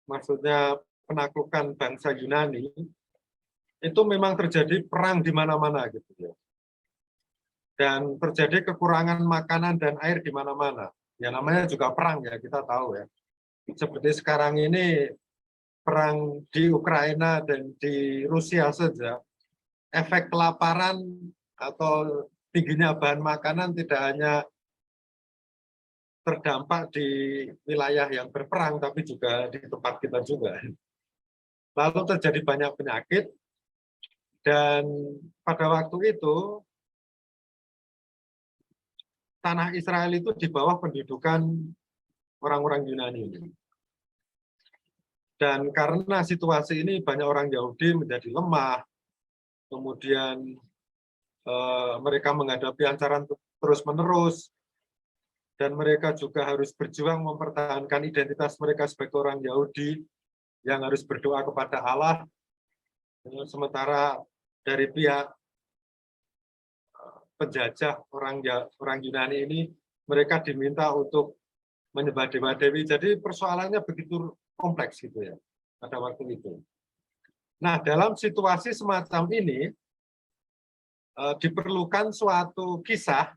maksudnya penaklukan bangsa Yunani, itu memang terjadi perang di mana-mana gitu ya. Dan terjadi kekurangan makanan dan air di mana-mana. Ya namanya juga perang ya, kita tahu ya. Seperti sekarang ini perang di Ukraina dan di Rusia saja, efek kelaparan atau tingginya bahan makanan tidak hanya terdampak di wilayah yang berperang, tapi juga di tempat kita juga. Lalu terjadi banyak penyakit, dan pada waktu itu tanah Israel itu di bawah pendudukan orang-orang Yunani. Dan karena situasi ini banyak orang Yahudi menjadi lemah, kemudian mereka menghadapi terus-menerus, dan mereka juga harus berjuang mempertahankan identitas mereka sebagai orang Yahudi yang harus berdoa kepada Allah. Sementara dari pihak penjajah orang Yunani ini, mereka diminta untuk menyembah dewa-dewi. Jadi persoalannya begitu kompleks gitu ya pada waktu itu. Nah, dalam situasi semacam ini diperlukan suatu kisah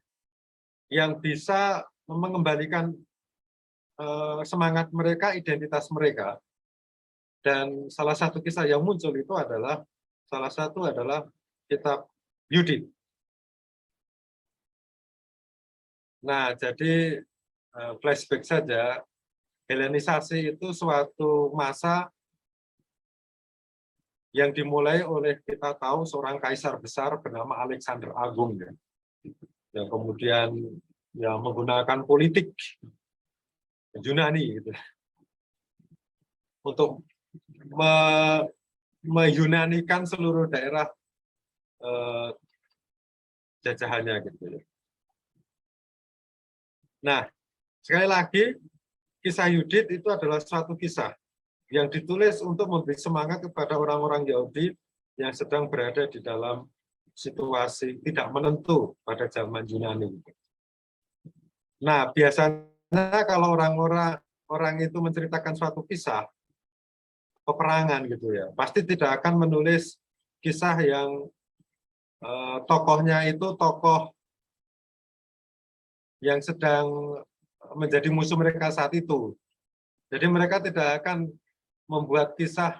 yang bisa mengembalikan semangat mereka, identitas mereka. Dan salah satu kisah yang muncul itu adalah kitab Yudit. Nah, jadi flashback saja, Helenisasi itu suatu masa yang dimulai oleh, kita tahu, seorang kaisar besar bernama Alexander Agung, ya, yang kemudian ya menggunakan politik Yunani gitu, untuk meyunanikan seluruh daerah jajahannya gitu ya. Nah, sekali lagi, kisah Yudit itu adalah suatu kisah yang ditulis untuk memberi semangat kepada orang-orang Yahudi yang sedang berada di dalam situasi tidak menentu pada zaman Yunani. Nah, biasanya kalau orang itu menceritakan suatu kisah peperangan gitu ya, pasti tidak akan menulis kisah yang tokohnya itu tokoh yang sedang menjadi musuh mereka saat itu. Jadi mereka tidak akan membuat kisah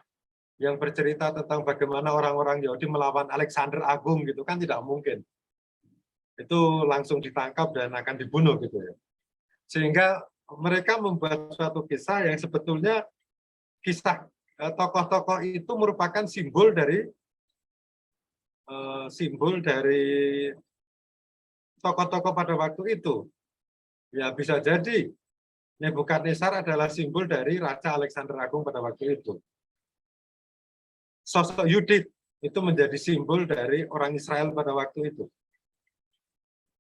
yang bercerita tentang bagaimana orang-orang Yahudi melawan Alexander Agung gitu, kan tidak mungkin. Itu langsung ditangkap dan akan dibunuh gitu ya. Sehingga mereka membuat suatu kisah yang sebetulnya kisah tokoh-tokoh itu merupakan simbol dari tokoh-tokoh pada waktu itu. Ya, bisa jadi Nebukadnezar adalah simbol dari Raja Alexander Agung pada waktu itu. Sosok Yudit itu menjadi simbol dari orang Israel pada waktu itu.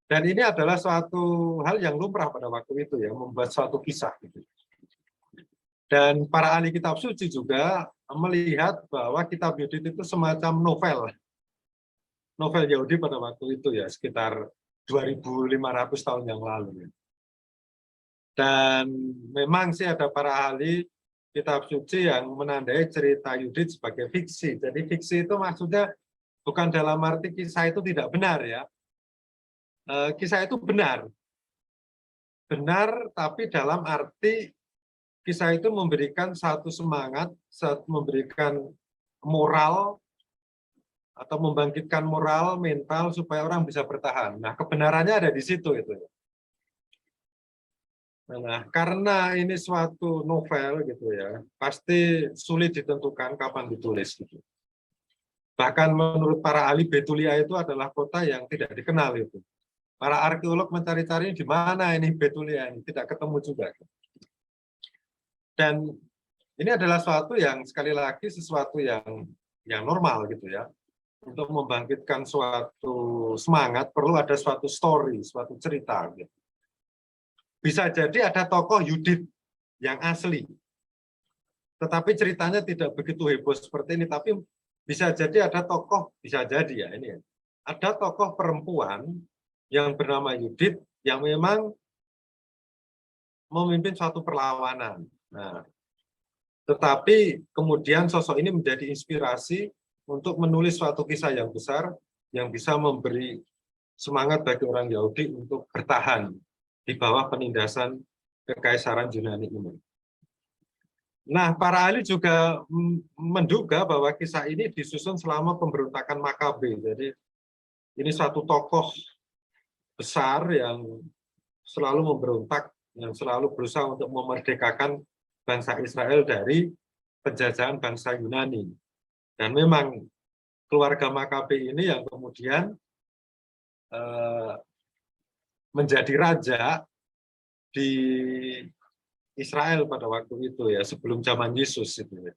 Dan ini adalah suatu hal yang lumrah pada waktu itu ya, membuat suatu kisah. Dan para ahli kitab suci juga melihat bahwa kitab Yudit itu semacam novel Yahudi pada waktu itu ya, sekitar 2.500 tahun yang lalu. Dan memang sih ada para ahli kitab suci yang menandai cerita Yudit sebagai fiksi. Jadi fiksi itu maksudnya bukan dalam arti kisah itu tidak benar ya. Kisah itu benar, tapi dalam arti kisah itu memberikan satu semangat, memberikan moral, atau membangkitkan moral, mental, supaya orang bisa bertahan. Nah, kebenarannya ada di situ itu. Nah, karena ini suatu novel gitu ya, pasti sulit ditentukan kapan ditulis gitu. Bahkan menurut para ahli, Betulia itu adalah kota yang tidak dikenal itu. Para arkeolog mencari-cari di mana ini Betulia ini, tidak ketemu juga. Dan ini adalah sesuatu yang sekali lagi sesuatu yang normal gitu ya. Untuk membangkitkan suatu semangat perlu ada suatu story, suatu cerita gitu. Bisa jadi ada tokoh Yudit yang asli, tetapi ceritanya tidak begitu heboh seperti ini. Tapi bisa jadi ada tokoh, bisa jadi ya ini, ada tokoh perempuan yang bernama Yudit yang memang memimpin suatu perlawanan. Nah, tetapi kemudian sosok ini menjadi inspirasi untuk menulis suatu kisah yang besar yang bisa memberi semangat bagi orang Yahudi untuk bertahan di bawah penindasan kekaisaran Yunani ini. Nah, para ahli juga menduga bahwa kisah ini disusun selama pemberontakan Makabe. Jadi ini suatu tokoh besar yang selalu memberontak, yang selalu berusaha untuk memerdekakan bangsa Israel dari penjajahan bangsa Yunani. Dan memang keluarga Makabe ini yang kemudian menjadi raja di Israel pada waktu itu ya, sebelum zaman Yesus itu ya.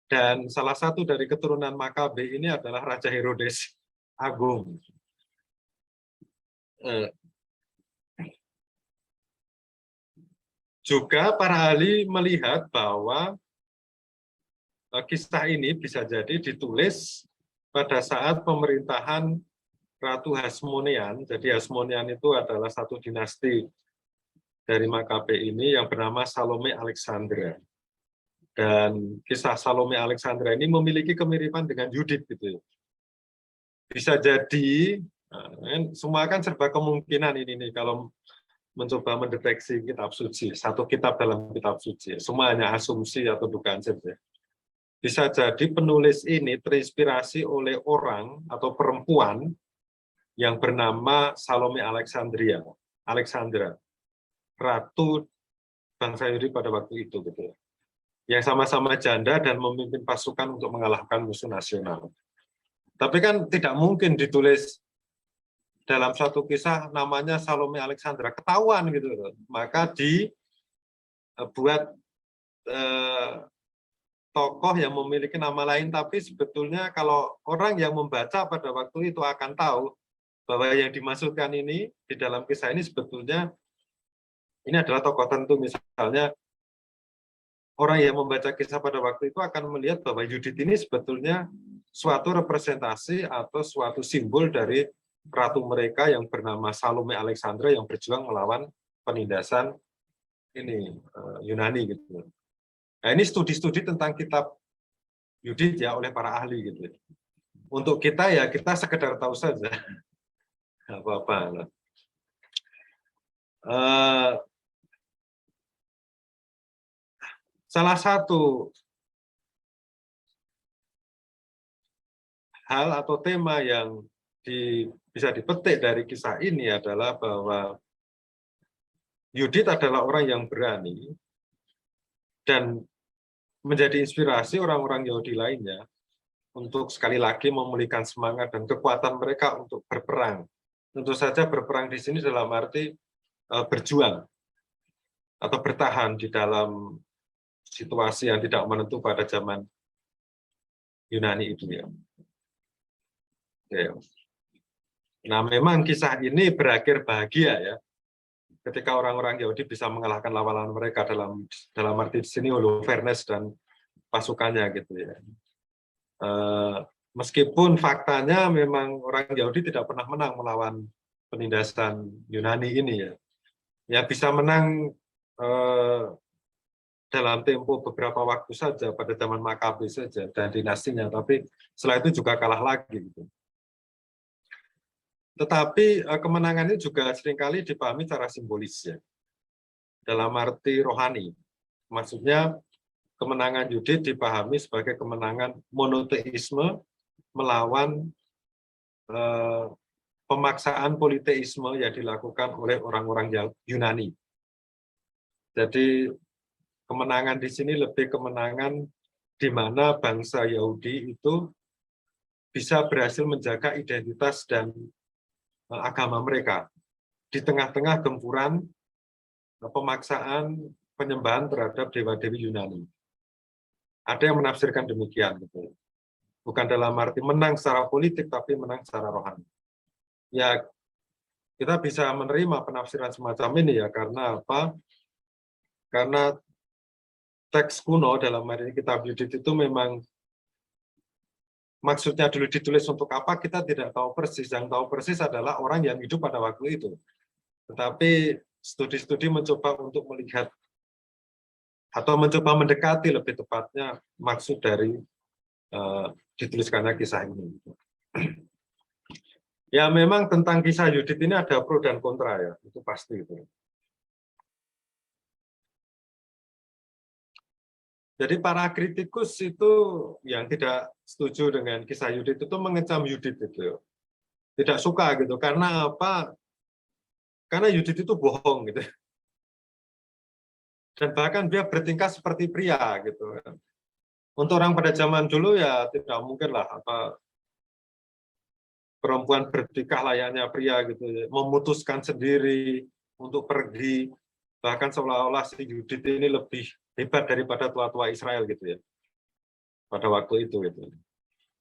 Dan salah satu dari keturunan Makabe ini adalah Raja Herodes Agung. Juga para ahli melihat bahwa kisah ini bisa jadi ditulis pada saat pemerintahan Ratu Hasmonean. Jadi Hasmonean itu adalah satu dinasti dari Makabe ini yang bernama Salome Alexandra. Dan kisah Salome Alexandra ini memiliki kemiripan dengan Yudit gitu. Bisa jadi, semua kan serba kemungkinan ini nih kalau mencoba mendeteksi kitab suci, satu kitab dalam kitab suci. Semuanya asumsi atau dugaan saja. Bisa jadi penulis ini terinspirasi oleh orang atau perempuan yang bernama Salome Alexandra, ratu bangsa Yahudi pada waktu itu, gitu. Yang sama-sama janda dan memimpin pasukan untuk mengalahkan musuh nasional. Tapi kan tidak mungkin ditulis dalam suatu kisah namanya Salome Alexandra, ketahuan gitu. Maka dibuat tokoh yang memiliki nama lain, tapi sebetulnya kalau orang yang membaca pada waktu itu akan tahu bahwa yang dimaksudkan ini di dalam kisah ini sebetulnya ini adalah tokoh tentu. Misalnya orang yang membaca kisah pada waktu itu akan melihat bahwa Yudit ini sebetulnya suatu representasi atau suatu simbol dari ratu mereka yang bernama Salome Alexandra yang berjuang melawan penindasan ini Yunani gitu. Nah, ini studi-studi tentang kitab Yudit ya oleh para ahli gitu. Untuk kita ya kita sekedar tahu saja. Nggak apa-apa. Salah satu hal atau tema yang bisa dipetik dari kisah ini adalah bahwa Yudit adalah orang yang berani dan menjadi inspirasi orang-orang Yahudi lainnya untuk sekali lagi memulihkan semangat dan kekuatan mereka untuk berperang. Tentu saja berperang di sini dalam arti berjuang atau bertahan di dalam situasi yang tidak menentu pada zaman Yunani itu ya. Nah, memang kisah ini berakhir bahagia ya. Ketika orang-orang Yahudi bisa mengalahkan lawan-lawan mereka dalam arti di sini Holofernes dan pasukannya gitu ya. Meskipun faktanya memang orang Yahudi tidak pernah menang melawan penindasan Yunani ini ya. Ya bisa menang dalam tempo beberapa waktu saja pada zaman Makabe saja dan dinastinya, tapi setelah itu juga kalah lagi gitu. Tetapi kemenangan ini juga seringkali dipahami secara simbolis ya. Dalam arti rohani. Maksudnya kemenangan Yudit dipahami sebagai kemenangan monoteisme melawan pemaksaan politeisme yang dilakukan oleh orang-orang Yunani. Jadi kemenangan di sini lebih kemenangan di mana bangsa Yahudi itu bisa berhasil menjaga identitas dan agama mereka di tengah-tengah gempuran pemaksaan penyembahan terhadap dewa-dewi Yunani. Ada yang menafsirkan demikian, gitu. Bukan dalam arti menang secara politik, tapi menang secara rohani. Ya, kita bisa menerima penafsiran semacam ini ya, karena apa? Karena teks kuno dalam hari ini kitab Yudit itu memang maksudnya dulu ditulis untuk apa kita tidak tahu persis. Yang tahu persis adalah orang yang hidup pada waktu itu. Tetapi studi-studi mencoba untuk melihat atau mencoba mendekati lebih tepatnya maksud dari dituliskannya kisah ini. Ya memang tentang kisah Yudit ini ada pro dan kontra ya, itu pasti itu. Jadi para kritikus itu yang tidak setuju dengan kisah Yudit itu mengecam Yudit itu. Tidak suka gitu. Karena apa? Karena Yudit itu bohong gitu. Dan bahkan dia bertingkah seperti pria gitu. Untuk orang pada zaman dulu ya tidak mungkin lah apa perempuan bertingkah layaknya pria gitu. Memutuskan sendiri untuk pergi. Bahkan seolah-olah si Yudit ini lebih hebat daripada tua-tua Israel gitu ya pada waktu itu gitu.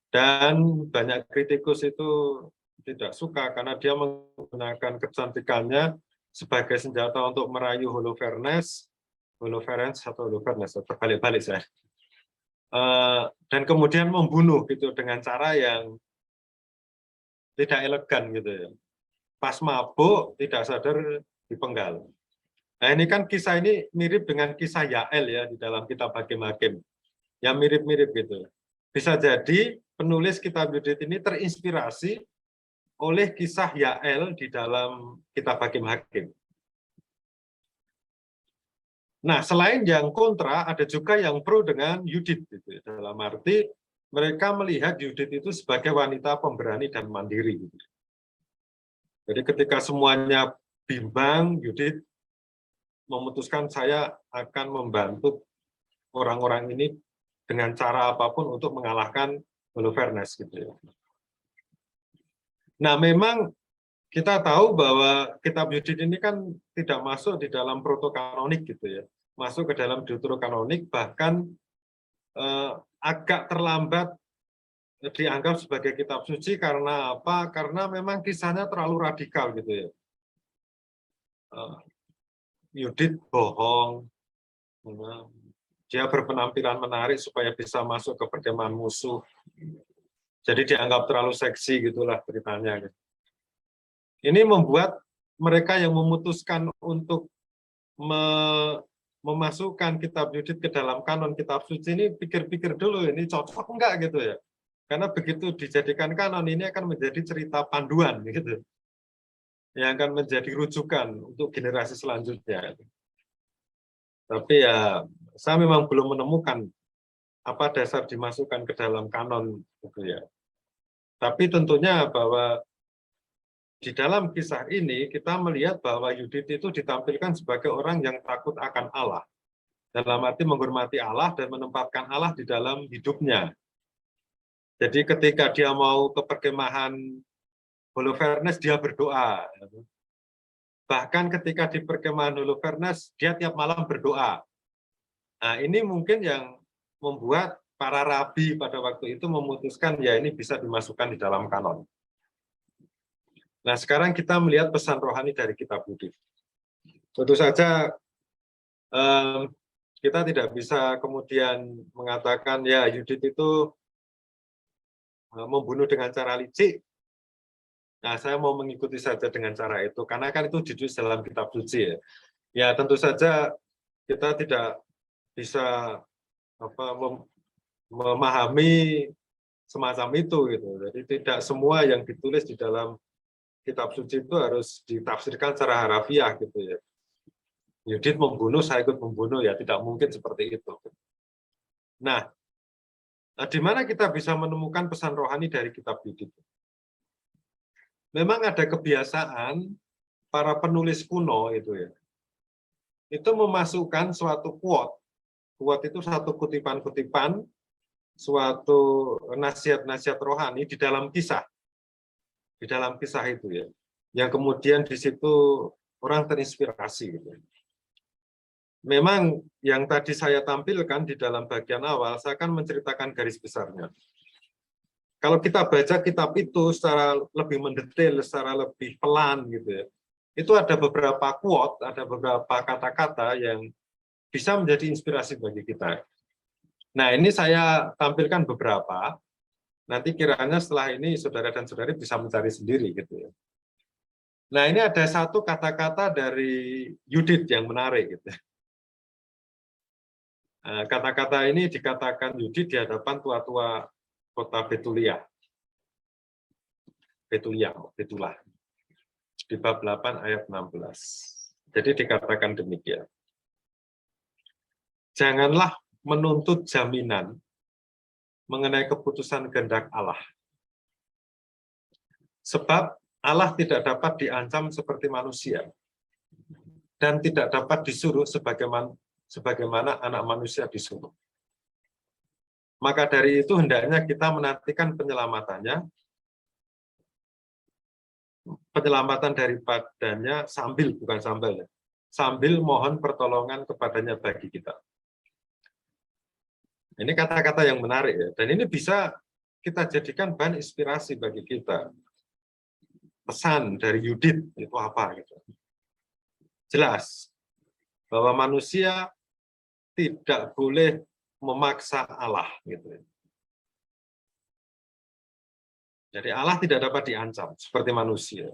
Dan banyak kritikus itu tidak suka karena dia menggunakan kecantikannya sebagai senjata untuk merayu Holofernes Holofernes atau Holofernes, terbalik-balik saya. Dan kemudian membunuh gitu dengan cara yang tidak elegan gitu ya. Pas mabuk tidak sadar dipenggal. Nah ini kan kisah ini mirip dengan kisah Yael ya di dalam kitab Hakim-Hakim. Yang mirip-mirip gitu. Bisa jadi penulis kitab Yudit ini terinspirasi oleh kisah Yael di dalam kitab Hakim-Hakim. Nah, selain yang kontra, ada juga yang pro dengan Yudit. Gitu. Dalam arti mereka melihat Yudit itu sebagai wanita pemberani dan mandiri. Gitu. Jadi ketika semuanya bimbang, Yudit memutuskan saya akan membantu orang-orang ini dengan cara apapun untuk mengalahkan Holofernes. Gitu ya. Nah, memang kita tahu bahwa kitab Yudit ini kan tidak masuk di dalam protokanonik gitu ya. Masuk ke dalam deuterokanonik, bahkan agak terlambat dianggap sebagai kitab suci karena apa? Karena memang kisahnya terlalu radikal gitu ya. Yudit bohong, dia berpenampilan menarik supaya bisa masuk ke perkemahan musuh. Jadi dianggap terlalu seksi gitulah beritanya. Ini membuat mereka yang memutuskan untuk memasukkan kitab Yudit ke dalam kanon kitab suci ini pikir-pikir dulu ini cocok enggak gitu ya. Karena begitu dijadikan kanon ini akan menjadi cerita panduan gitu. Yang akan menjadi rujukan untuk generasi selanjutnya. Tapi ya saya memang belum menemukan apa dasar dimasukkan ke dalam kanon gitu ya. Tapi tentunya bahwa di dalam kisah ini kita melihat bahwa Yudit itu ditampilkan sebagai orang yang takut akan Allah. Dalam arti menghormati Allah dan menempatkan Allah di dalam hidupnya. Jadi ketika dia mau ke perkemahan Holofernes, dia berdoa. Bahkan ketika di perkemahan Holofernes, dia tiap malam berdoa. Nah ini mungkin yang membuat para rabi pada waktu itu memutuskan ya ini bisa dimasukkan di dalam kanon. Nah, sekarang kita melihat pesan rohani dari kitab Yudit. Tentu saja kita tidak bisa kemudian mengatakan ya Yudit itu membunuh dengan cara licik. Nah, saya mau mengikuti saja dengan cara itu karena kan itu ditulis dalam kitab suci ya. Ya, tentu saja kita tidak bisa memahami semacam itu gitu. Jadi tidak semua yang ditulis di dalam kitab suci itu harus ditafsirkan secara harafiah gitu ya. Yudit membunuh, saya ikut membunuh ya, tidak mungkin seperti itu. Nah, di mana kita bisa menemukan pesan rohani dari kitab Yudit? Memang ada kebiasaan para penulis kuno itu ya. Itu memasukkan suatu quote. Quote itu satu kutipan-kutipan, suatu nasihat-nasihat rohani di dalam kisah. Di dalam kisah itu ya, yang kemudian di situ orang terinspirasi gitu. Memang yang tadi saya tampilkan di dalam bagian awal, saya akan menceritakan garis besarnya. Kalau kita baca kitab itu secara lebih mendetail, secara lebih pelan gitu ya, itu ada beberapa quote, ada beberapa kata-kata yang bisa menjadi inspirasi bagi kita. Nah ini saya tampilkan beberapa. Nanti kiranya setelah ini saudara dan saudari bisa mencari sendiri gitu ya. Nah ini ada satu kata-kata dari Yudit yang menarik gitu. Kata-kata ini dikatakan Yudit di hadapan tua-tua kota Betulia. Betulah. Di bab 8 ayat 16. Jadi dikatakan demikian. Janganlah menuntut jaminan mengenai keputusan kehendak Allah. Sebab Allah tidak dapat diancam seperti manusia dan tidak dapat disuruh sebagaimana anak manusia disuruh. Maka dari itu hendaknya kita menantikan penyelamatan daripadanya sambil mohon pertolongan kepadanya bagi kita. Ini kata-kata yang menarik ya, dan ini bisa kita jadikan bahan inspirasi bagi kita. Pesan dari Yudit itu apa gitu. Jelas bahwa manusia tidak boleh memaksa Allah gitu. Jadi Allah tidak dapat diancam seperti manusia.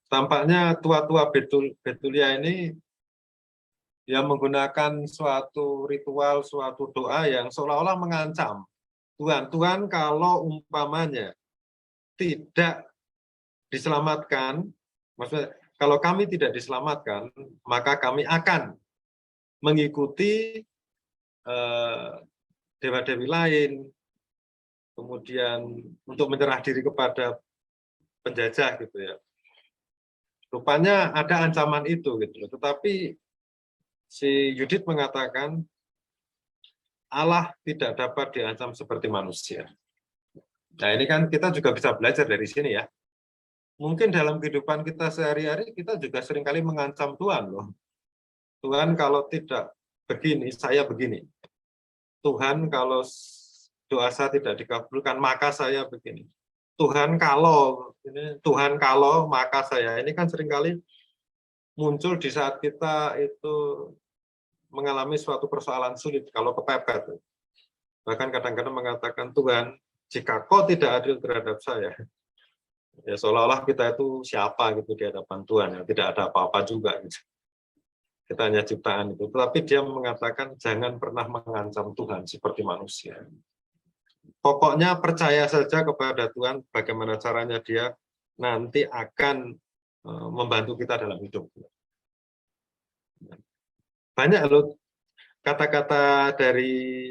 Tampaknya tua-tua Betulia ini yang menggunakan suatu ritual, suatu doa yang seolah-olah mengancam Tuhan, kalau umpamanya tidak diselamatkan, maksudnya kalau kami tidak diselamatkan, maka kami akan mengikuti dewa-dewi lain, kemudian untuk menyerah diri kepada penjajah gitu ya. Rupanya ada ancaman itu gitu. Tetapi si Yudit mengatakan Allah tidak dapat diancam seperti manusia. Nah, ini kan kita juga bisa belajar dari sini ya. Mungkin dalam kehidupan kita sehari-hari kita juga seringkali mengancam Tuhan loh. Tuhan kalau tidak begini, saya begini. Tuhan kalau doa saya tidak dikabulkan, maka saya begini. Tuhan kalau maka saya. Ini kan seringkali muncul di saat kita itu mengalami suatu persoalan sulit kalau kepepet. Bahkan kadang-kadang mengatakan, Tuhan, jika kau tidak adil terhadap saya, ya seolah-olah kita itu siapa gitu di hadapan Tuhan, ya tidak ada apa-apa juga gitu. Kita hanya ciptaan itu. Tetapi dia mengatakan jangan pernah mengancam Tuhan seperti manusia. Pokoknya percaya saja kepada Tuhan, bagaimana caranya dia nanti akan membantu kita dalam hidup. Banyak loh kata-kata dari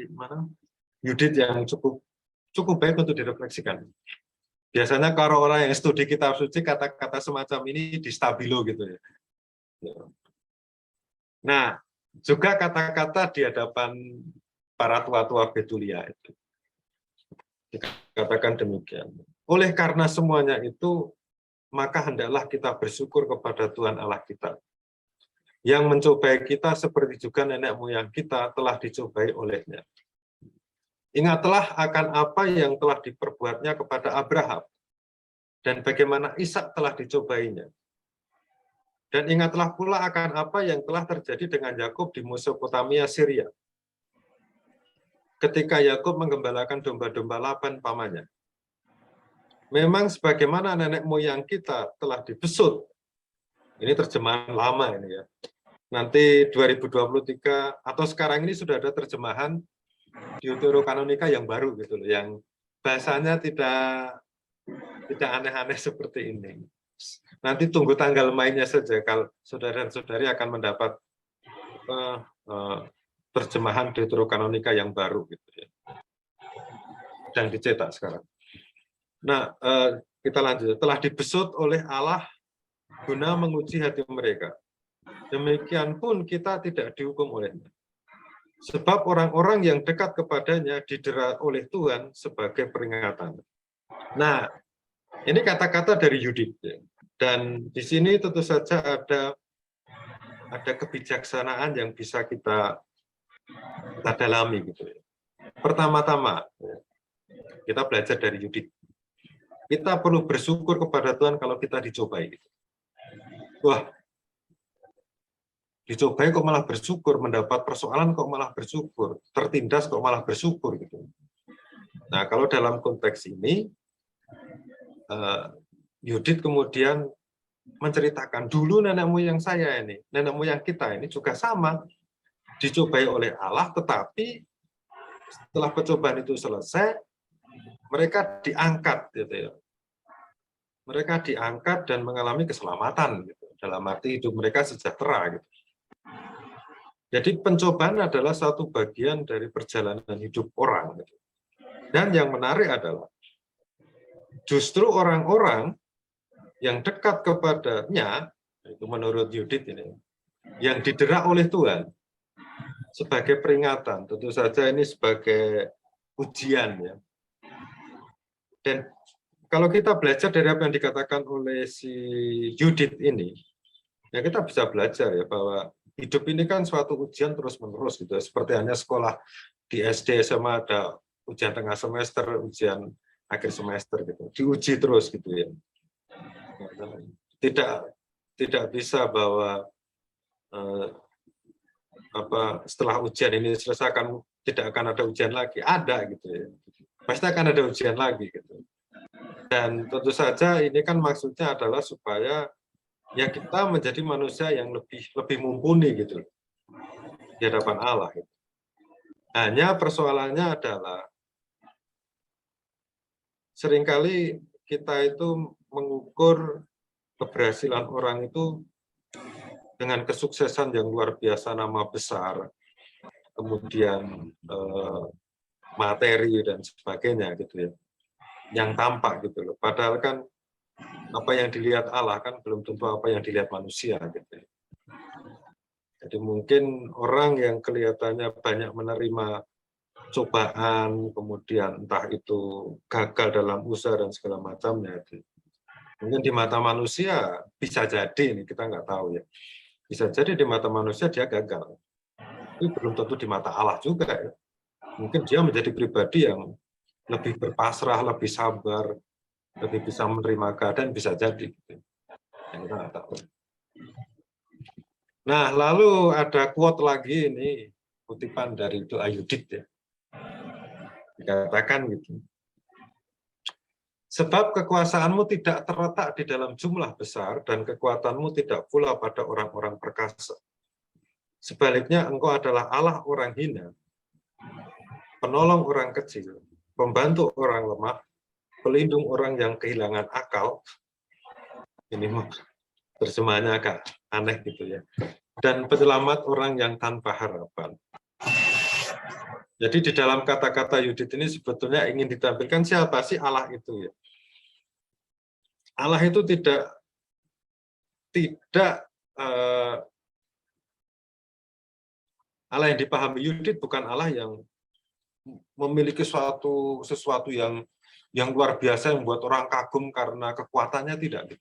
Yudit yang cukup baik untuk direfleksikan. Biasanya kalau orang yang studi kitab suci, kata-kata semacam ini di stabilo gitu ya. Nah, juga kata-kata di hadapan para tua-tua Betulia itu dikatakan demikian. Oleh karena semuanya itu, maka hendaklah kita bersyukur kepada Tuhan Allah kita, yang mencobai kita seperti juga nenek moyang kita telah dicobai olehnya. Ingatlah akan apa yang telah diperbuatnya kepada Abraham, dan bagaimana Ishak telah dicobainya. Dan ingatlah pula akan apa yang telah terjadi dengan Yakub di Mesopotamia, Syria. Ketika Yakub menggembalakan domba-domba Laban pamannya. Memang sebagaimana nenek moyang kita telah dibesut. Ini terjemahan lama ini ya. Nanti 2023 atau sekarang ini sudah ada terjemahan Deuterokanonika yang baru gitu loh, yang bahasanya tidak aneh-aneh seperti ini. Nanti tunggu tanggal mainnya saja kalau saudara dan saudari akan mendapat terjemahan Deuterokanonika yang baru gitu ya. Dan dicetak sekarang. Nah, kita lanjut. Telah dibesut oleh Allah guna menguji hati mereka. Demikian pun kita tidak dihukum olehnya. Sebab orang-orang yang dekat kepadanya didera oleh Tuhan sebagai peringatan. Nah, ini kata-kata dari Yudit. Ya. Dan di sini tentu saja ada kebijaksanaan yang bisa kita dalami gitu ya. Pertama-tama kita belajar dari Yudit. Kita perlu bersyukur kepada Tuhan kalau kita dicobai. Gitu. Wah, dicobai kok malah bersyukur, mendapat persoalan kok malah bersyukur, tertindas kok malah bersyukur gitu. Nah, kalau dalam konteks ini Yudit kemudian menceritakan dulu nenek moyang saya ini, nenek moyang kita ini juga sama, dicobai oleh Allah, tetapi setelah percobaan itu selesai, mereka diangkat, gitu ya. Mereka diangkat dan mengalami keselamatan, gitu. Dalam arti hidup mereka sejahtera. Gitu. Jadi pencobaan adalah satu bagian dari perjalanan hidup orang. Gitu. Dan yang menarik adalah justru orang-orang yang dekat kepadanya, itu menurut Yudit ini, yang didera oleh Tuhan sebagai peringatan, tentu saja ini sebagai ujian ya. Dan kalau kita belajar dari apa yang dikatakan oleh si Yudit ini, ya kita bisa belajar ya bahwa hidup ini kan suatu ujian terus-menerus gitu. Seperti hanya sekolah di SD, SMA ada ujian tengah semester, ujian akhir semester gitu. Diuji terus gitu ya. Tidak bisa bahwa setelah ujian ini selesai tidak akan ada ujian lagi, ada gitu ya. Pasti akan ada ujian lagi gitu. Dan tentu saja ini kan maksudnya adalah supaya ya kita menjadi manusia yang lebih mumpuni gitu di hadapan Allah. Gitu. Hanya persoalannya adalah seringkali kita itu mengukur keberhasilan orang itu dengan kesuksesan yang luar biasa, nama besar, kemudian materi dan sebagainya gitu ya, yang tampak gitu loh. Padahal kan apa yang dilihat Allah kan belum tentu apa yang dilihat manusia gitu ya. Jadi mungkin orang yang kelihatannya banyak menerima cobaan, kemudian entah itu gagal dalam usaha dan segala macamnya itu. Mungkin di mata manusia bisa jadi, ini kita nggak tahu ya. Bisa jadi di mata manusia dia gagal. Tapi belum tentu di mata Allah juga ya. Mungkin dia menjadi pribadi yang lebih berpasrah, lebih sabar, lebih bisa menerima keadaan, bisa jadi. Yang kita nggak tahu. Nah, lalu ada quote lagi ini, kutipan dari doa Yudit ya. Dikatakan gitu. Sebab kekuasaanmu tidak terletak di dalam jumlah besar dan kekuatanmu tidak pula pada orang-orang perkasa. Sebaliknya engkau adalah Allah orang hina, penolong orang kecil, pembantu orang lemah, pelindung orang yang kehilangan akal. Ini terjemahannya agak aneh gitu ya. Dan penyelamat orang yang tanpa harapan. Jadi di dalam kata-kata Yudit ini sebetulnya ingin ditampilkan siapa sih Allah itu ya. Allah itu tidak Allah yang dipahami Yudit bukan Allah yang memiliki sesuatu yang luar biasa yang membuat orang kagum karena kekuatannya, tidak.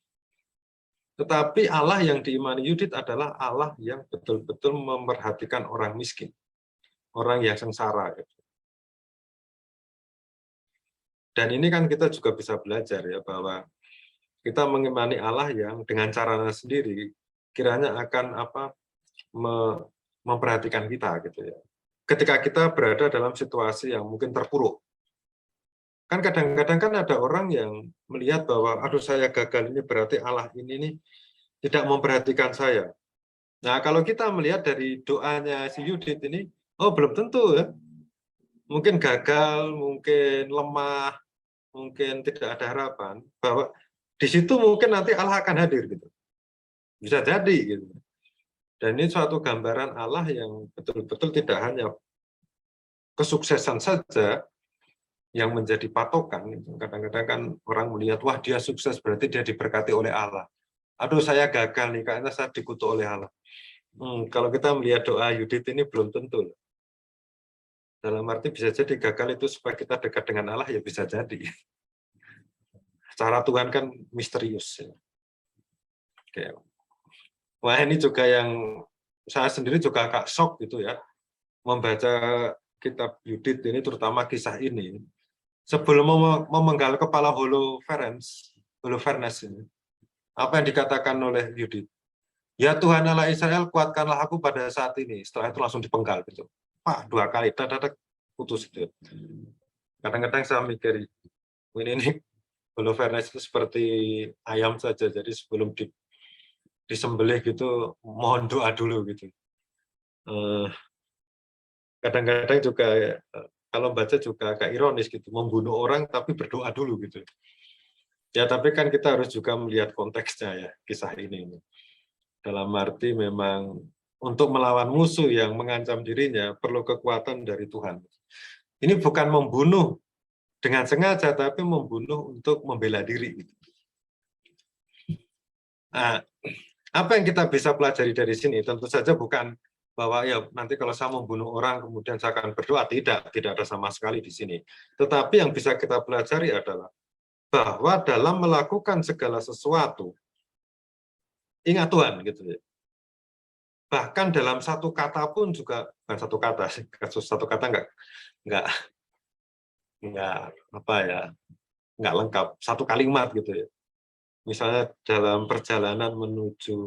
Tetapi Allah yang diimani Yudit adalah Allah yang betul-betul memperhatikan orang miskin, orang yang sengsara. Dan ini kan kita juga bisa belajar ya bahwa kita mengimani Allah yang dengan caranya sendiri kiranya akan memperhatikan kita gitu ya. Ketika kita berada dalam situasi yang mungkin terpuruk. Kan kadang-kadang kan ada orang yang melihat bahwa aduh saya gagal ini berarti Allah ini nih tidak memperhatikan saya. Nah, kalau kita melihat dari doanya si Yudit ini, oh belum tentu ya. Mungkin gagal, mungkin lemah, mungkin tidak ada harapan bahwa di situ mungkin nanti Allah akan hadir gitu. Bisa jadi gitu. Dan ini suatu gambaran Allah yang betul-betul tidak hanya kesuksesan saja yang menjadi patokan. Kadang-kadang kan orang melihat, wah dia sukses berarti dia diberkati oleh Allah. Aduh saya gagal nih, kayaknya saya dikutuk oleh Allah. Kalau kita melihat doa Yudit ini belum tentu. Dalam arti bisa jadi gagal itu supaya kita dekat dengan Allah, ya bisa jadi. Cara Tuhan kan misterius. Oke. Wah ini juga yang saya sendiri juga agak shock gitu ya. Membaca kitab Yudit ini, terutama kisah ini. Sebelum memenggal kepala Holofernes ini, apa yang dikatakan oleh Yudit? Ya Tuhan Allah Israel, kuatkanlah aku pada saat ini. Setelah itu langsung dipenggal gitu. Pak, 2 kali, putus itu. Kadang-kadang saya mikir, ini Holofernes itu seperti ayam saja. Jadi sebelum disembelih gitu, mohon doa dulu gitu. Kadang-kadang juga kalau baca juga agak ironis gitu, membunuh orang tapi berdoa dulu gitu. Ya tapi kan kita harus juga melihat konteksnya ya kisah ini. Dalam arti memang untuk melawan musuh yang mengancam dirinya perlu kekuatan dari Tuhan. Ini bukan membunuh dengan sengaja, tapi membunuh untuk membela diri. Nah, apa yang kita bisa pelajari dari sini? Tentu saja bukan bahwa ya nanti kalau saya membunuh orang kemudian saya akan berdoa, tidak ada sama sekali di sini. Tetapi yang bisa kita pelajari adalah bahwa dalam melakukan segala sesuatu ingat Tuhan gitu ya. Bahkan dalam satu kata pun juga bukan satu kata nggak lengkap, satu kalimat gitu ya. Misalnya dalam perjalanan menuju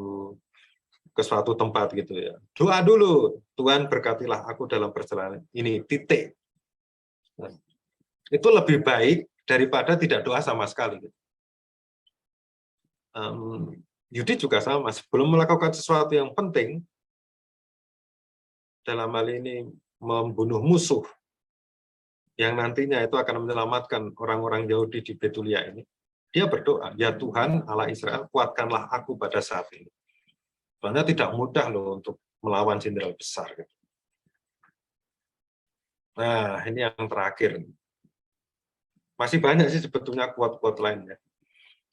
ke suatu tempat gitu ya. Doa dulu, Tuhan berkatilah aku dalam perjalanan ini, titik. Nah, itu lebih baik daripada tidak doa sama sekali. Yudit juga sama, sebelum melakukan sesuatu yang penting, dalam hal ini membunuh musuh, yang nantinya itu akan menyelamatkan orang-orang Yahudi di Betulia ini, dia berdoa, ya Tuhan Allah Israel, kuatkanlah aku pada saat ini. Soalnya tidak mudah loh untuk melawan jenderal besar. Nah, ini yang terakhir. Masih banyak sih sebetulnya quote-quote lainnya.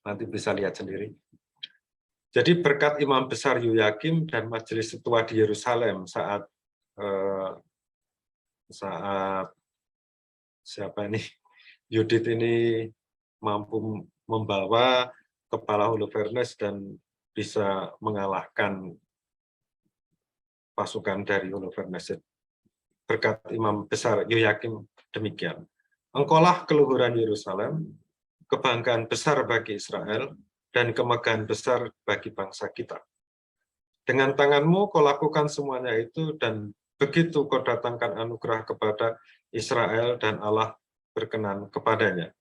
Nanti bisa lihat sendiri. Jadi berkat imam besar Yoyakim dan majelis ketua di Yerusalem saat siapa ini Yudit ini mampu membawa kepala Holofernes dan bisa mengalahkan pasukan dari Holofernes. Berkat imam besar Yoyakim demikian. Engkaulah keluhuran Yerusalem, kebanggaan besar bagi Israel, dan kemegahan besar bagi bangsa kita. Dengan tanganmu kau lakukan semuanya itu, dan begitu kau datangkan anugerah kepada Israel dan Allah berkenan kepadanya.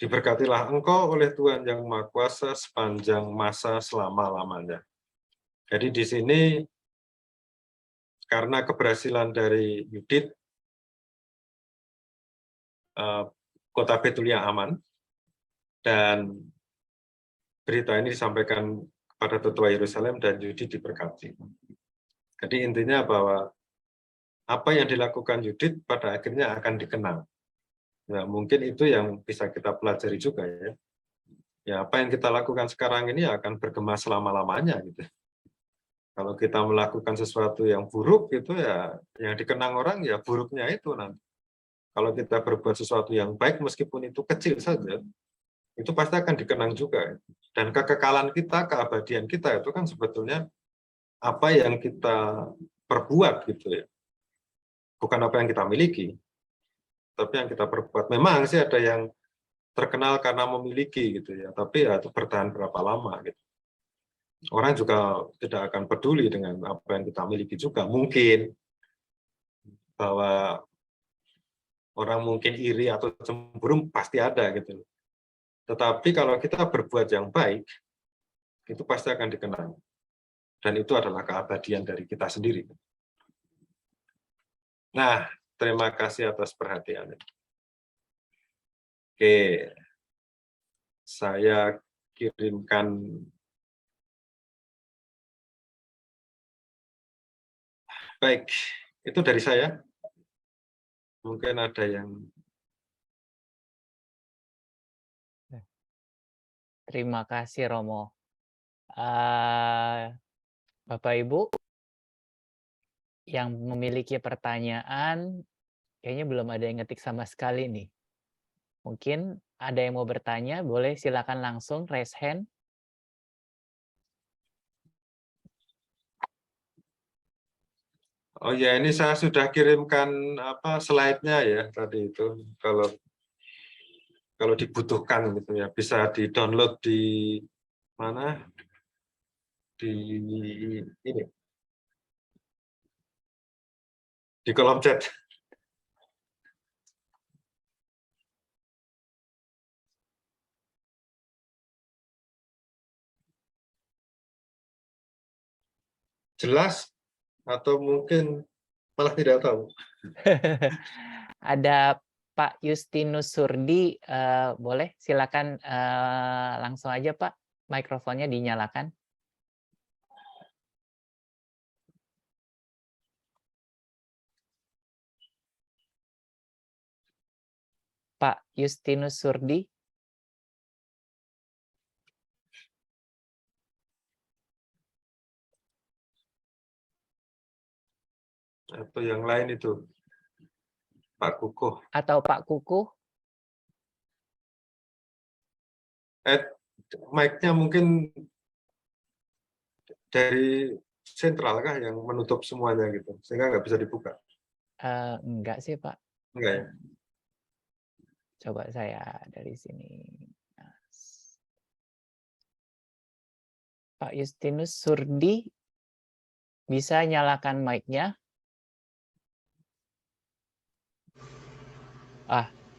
Diberkatilah engkau oleh Tuhan yang Maha Kuasa sepanjang masa selama-lamanya. Jadi di sini karena keberhasilan dari Yudit, kota Betulia aman, dan berita ini disampaikan kepada tetua Yerusalem dan Yudit diberkati. Jadi intinya bahwa apa yang dilakukan Yudit pada akhirnya akan dikenang. Nah, mungkin itu yang bisa kita pelajari juga ya. Ya, apa yang kita lakukan sekarang ini akan bergema selama-lamanya gitu. Kalau kita melakukan sesuatu yang buruk gitu ya, yang dikenang orang ya buruknya itu nanti. Kalau kita berbuat sesuatu yang baik meskipun itu kecil saja, itu pasti akan dikenang juga. Dan kekekalan kita, keabadian kita itu kan sebetulnya apa yang kita perbuat gitu ya. Bukan apa yang kita miliki, tapi yang kita perbuat. Memang sih ada yang terkenal karena memiliki gitu ya, tapi ya itu bertahan berapa lama gitu. Orang juga tidak akan peduli dengan apa yang kita miliki juga. Mungkin bahwa orang mungkin iri atau cemburu pasti ada gitu. Tetapi kalau kita berbuat yang baik, itu pasti akan dikenang. Dan itu adalah keabadian dari kita sendiri. Nah, terima kasih atas perhatiannya. Oke, saya kirimkan. Baik, itu dari saya. Mungkin ada yang... Terima kasih Romo. Bapak Ibu yang memiliki pertanyaan, kayaknya belum ada yang ngetik sama sekali nih. Mungkin ada yang mau bertanya, boleh silakan langsung raise hand. Oh ya, ini saya sudah kirimkan apa slide-nya ya tadi itu. Kalau dibutuhkan gitu ya, bisa di-download di mana? Di ini. Di kolom chat. Jelas atau mungkin malah tidak tahu. Ada Pak Justinus Surdi, boleh silakan langsung aja Pak, mikrofonnya dinyalakan. Pak Justinus Surdi. Atau yang lain itu, Pak Kukuh. Atau Pak Kukuh. Mic-nya mungkin dari sentral kah yang menutup semuanya gitu, sehingga nggak bisa dibuka? Enggak sih Pak. Enggak ya? Coba saya dari sini. Pak Justinus Surdi, bisa nyalakan mic-nya?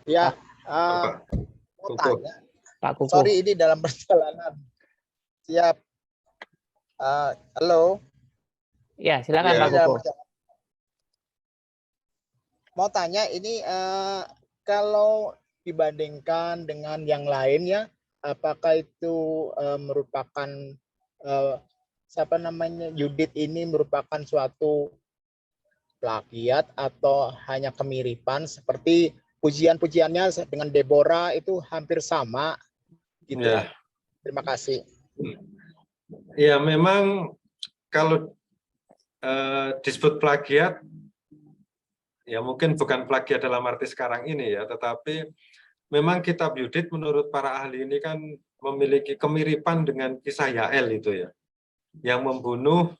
Ya, Bapak mau Kukuh. tanya. Pak Kukuh. Sorry, ini dalam perjalanan. Siap. Halo. Ya, silakan Ya. Pak Ini dalam Kukuh. perjalanan. Mau tanya ini kalau dibandingkan dengan yang lainnya, apakah itu merupakan siapa namanya Yudit ini merupakan suatu plagiat atau hanya kemiripan seperti pujian-pujiannya dengan Deborah itu hampir sama gitu. Ya. Terima kasih. Ya, memang kalau disebut plagiat, ya mungkin bukan plagiat dalam arti sekarang ini ya, tetapi memang kitab Yudit menurut para ahli ini kan memiliki kemiripan dengan kisah Yael itu ya, yang membunuh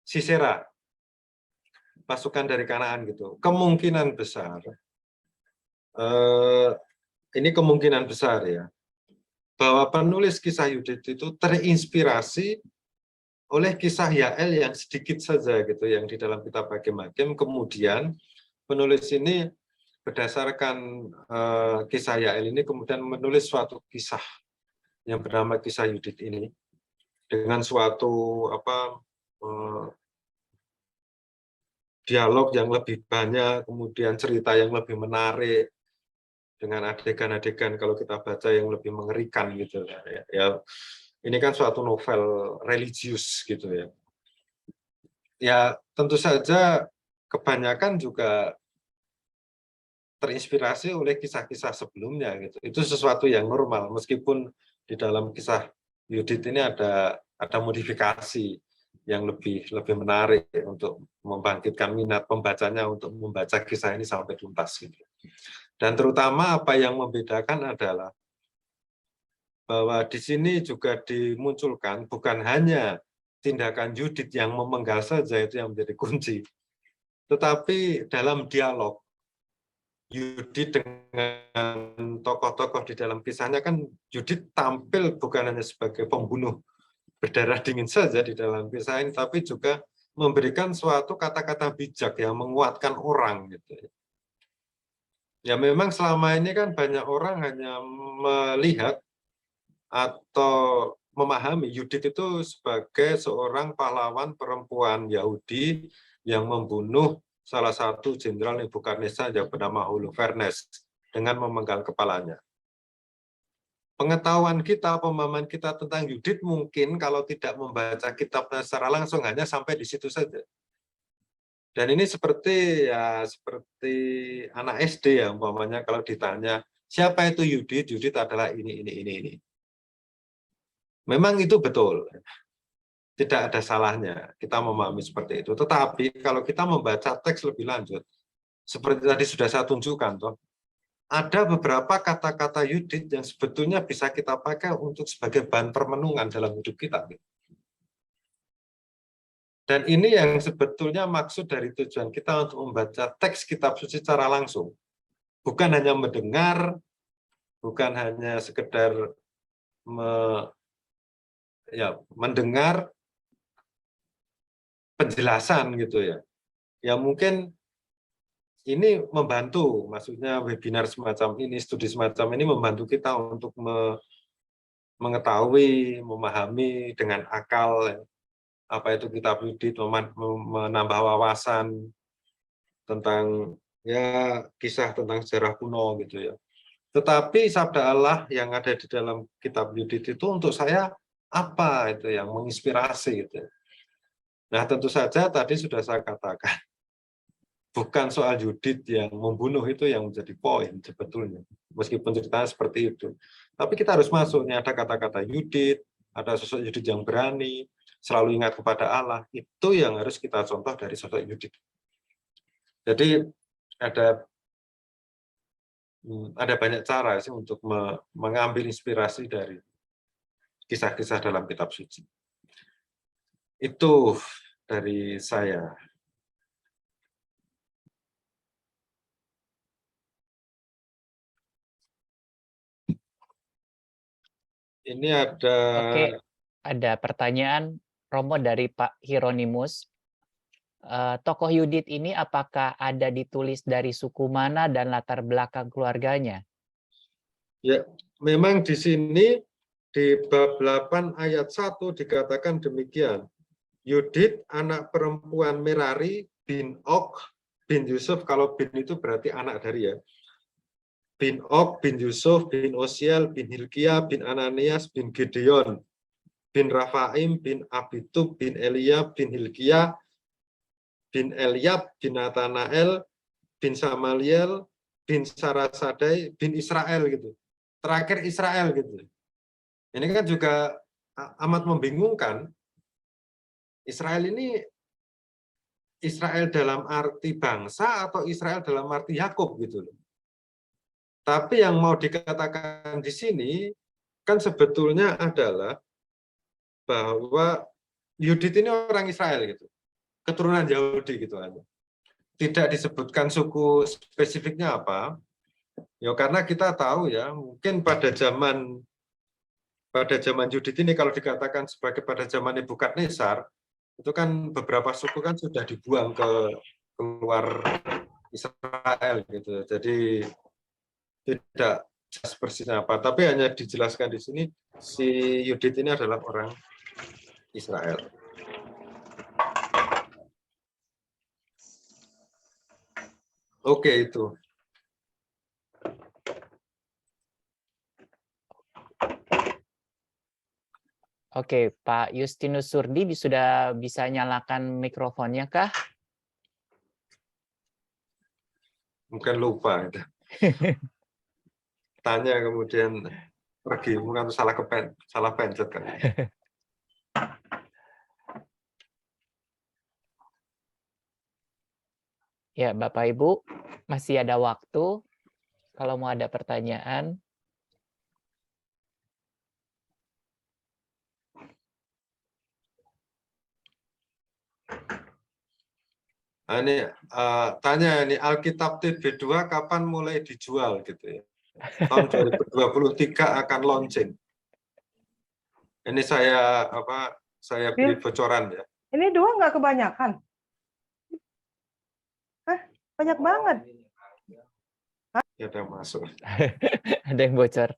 Sisera, pasukan dari Kanaan gitu. Kemungkinan besar, ini kemungkinan besar ya, bahwa penulis kisah Yudit itu terinspirasi oleh kisah Yael yang sedikit saja gitu, yang di dalam kitab Hakim-Hakim. Kemudian penulis ini berdasarkan kisah Yael ini kemudian menulis suatu kisah yang bernama kisah Yudit ini dengan suatu dialog yang lebih banyak, kemudian cerita yang lebih menarik, dengan adegan-adegan kalau kita baca yang lebih mengerikan gitu ya. Ini kan suatu novel religius gitu ya. Ya tentu saja kebanyakan juga terinspirasi oleh kisah-kisah sebelumnya gitu. Itu sesuatu yang normal meskipun di dalam kisah Yudit ini ada modifikasi yang lebih menarik untuk membangkitkan minat pembacanya untuk membaca kisah ini sampai tuntas gitu. Dan terutama apa yang membedakan adalah bahwa di sini juga dimunculkan bukan hanya tindakan Yudit yang memenggal saja itu yang menjadi kunci, tetapi dalam dialog Yudit dengan tokoh-tokoh di dalam kisahnya kan Yudit tampil bukan hanya sebagai pembunuh berdarah dingin saja di dalam kisah ini, tapi juga memberikan suatu kata-kata bijak yang menguatkan orang gitu. Ya memang selama ini kan banyak orang hanya melihat atau memahami Yudit itu sebagai seorang pahlawan perempuan Yahudi yang membunuh salah satu jenderal Nebukadnezar yang bernama Holofernes dengan memenggal kepalanya. Pengetahuan kita, pemahaman kita tentang Yudit mungkin kalau tidak membaca kitabnya secara langsung hanya sampai di situ saja. Dan ini seperti anak SD ya, umpamanya kalau ditanya siapa itu Yudit, Yudit adalah ini. Memang itu betul. Tidak ada salahnya kita memahami seperti itu. Tetapi kalau kita membaca teks lebih lanjut, seperti tadi sudah saya tunjukkan, toh, ada beberapa kata-kata Yudit yang sebetulnya bisa kita pakai untuk sebagai bahan permenungan dalam hidup kita. Dan ini yang sebetulnya maksud dari tujuan kita untuk membaca teks kitab suci secara langsung. Bukan hanya mendengar, bukan hanya sekedar mendengar penjelasan gitu ya. Ya mungkin ini membantu, maksudnya webinar semacam ini, studi semacam ini membantu kita untuk mengetahui, memahami dengan akal apa itu kitab Yudit, menambah wawasan tentang ya kisah tentang sejarah kuno gitu ya. Tetapi sabda Allah yang ada di dalam kitab Yudit itu untuk saya apa itu yang menginspirasi gitu. Nah, tentu saja tadi sudah saya katakan bukan soal Yudit yang membunuh itu yang menjadi poin sebetulnya. Meskipun ceritanya seperti itu. Tapi kita harus masuknya ada kata-kata Yudit, ada sosok Yudit yang berani, selalu ingat kepada Allah. Itu yang harus kita contoh dari sosok Yudit. Jadi ada banyak cara sih untuk mengambil inspirasi dari kisah-kisah dalam kitab suci. Itu dari saya. Ini ada. Oke, ada pertanyaan Romo dari Pak Hieronymus. tokoh Yudit ini apakah ada ditulis dari suku mana dan latar belakang keluarganya? Ya, memang di sini di bab 8 ayat 1 dikatakan demikian. Yudit anak perempuan Merari bin Ok bin Yusuf, kalau bin itu berarti anak dari ya. Bin Ok bin Yusuf bin Osiel bin Hilkia bin Ananias bin Gideon bin Rafaim bin Abitub bin Elia bin Hilkia bin Eliab bin Nathanael bin Samaliel bin Sarasadai bin Israel gitu. Terakhir Israel gitu. Ini kan juga amat membingungkan. Israel ini Israel dalam arti bangsa atau Israel dalam arti Yakub gitu loh. Tapi yang mau dikatakan di sini kan sebetulnya adalah bahwa Yudit ini orang Israel gitu, keturunan Yahudi gitu aja. Tidak disebutkan suku spesifiknya apa. Ya karena kita tahu ya, mungkin pada zaman Yudit ini kalau dikatakan sebagai pada zaman Nebukadnezar, itu kan beberapa suku kan sudah dibuang ke luar Israel gitu. Jadi tidak jelas persisnya apa, tapi hanya dijelaskan di sini si Yudit ini adalah orang Israel. Oke, itu. Oke, Pak Justinus Surdi sudah bisa nyalakan mikrofonnya kah? Mungkin lupa. Tanya kemudian pergi, mungkin salah pencet kan. Ya, Bapak Ibu, masih ada waktu kalau mau ada pertanyaan. Nah, ini tanya ini Alkitab TB2 kapan mulai dijual gitu ya? Tahun 2023 akan launching. Ini saya beri bocoran ya. Ini 2 nggak kebanyakan? Hah? Banyak banget. Ya udah masuk. Ada yang bocor.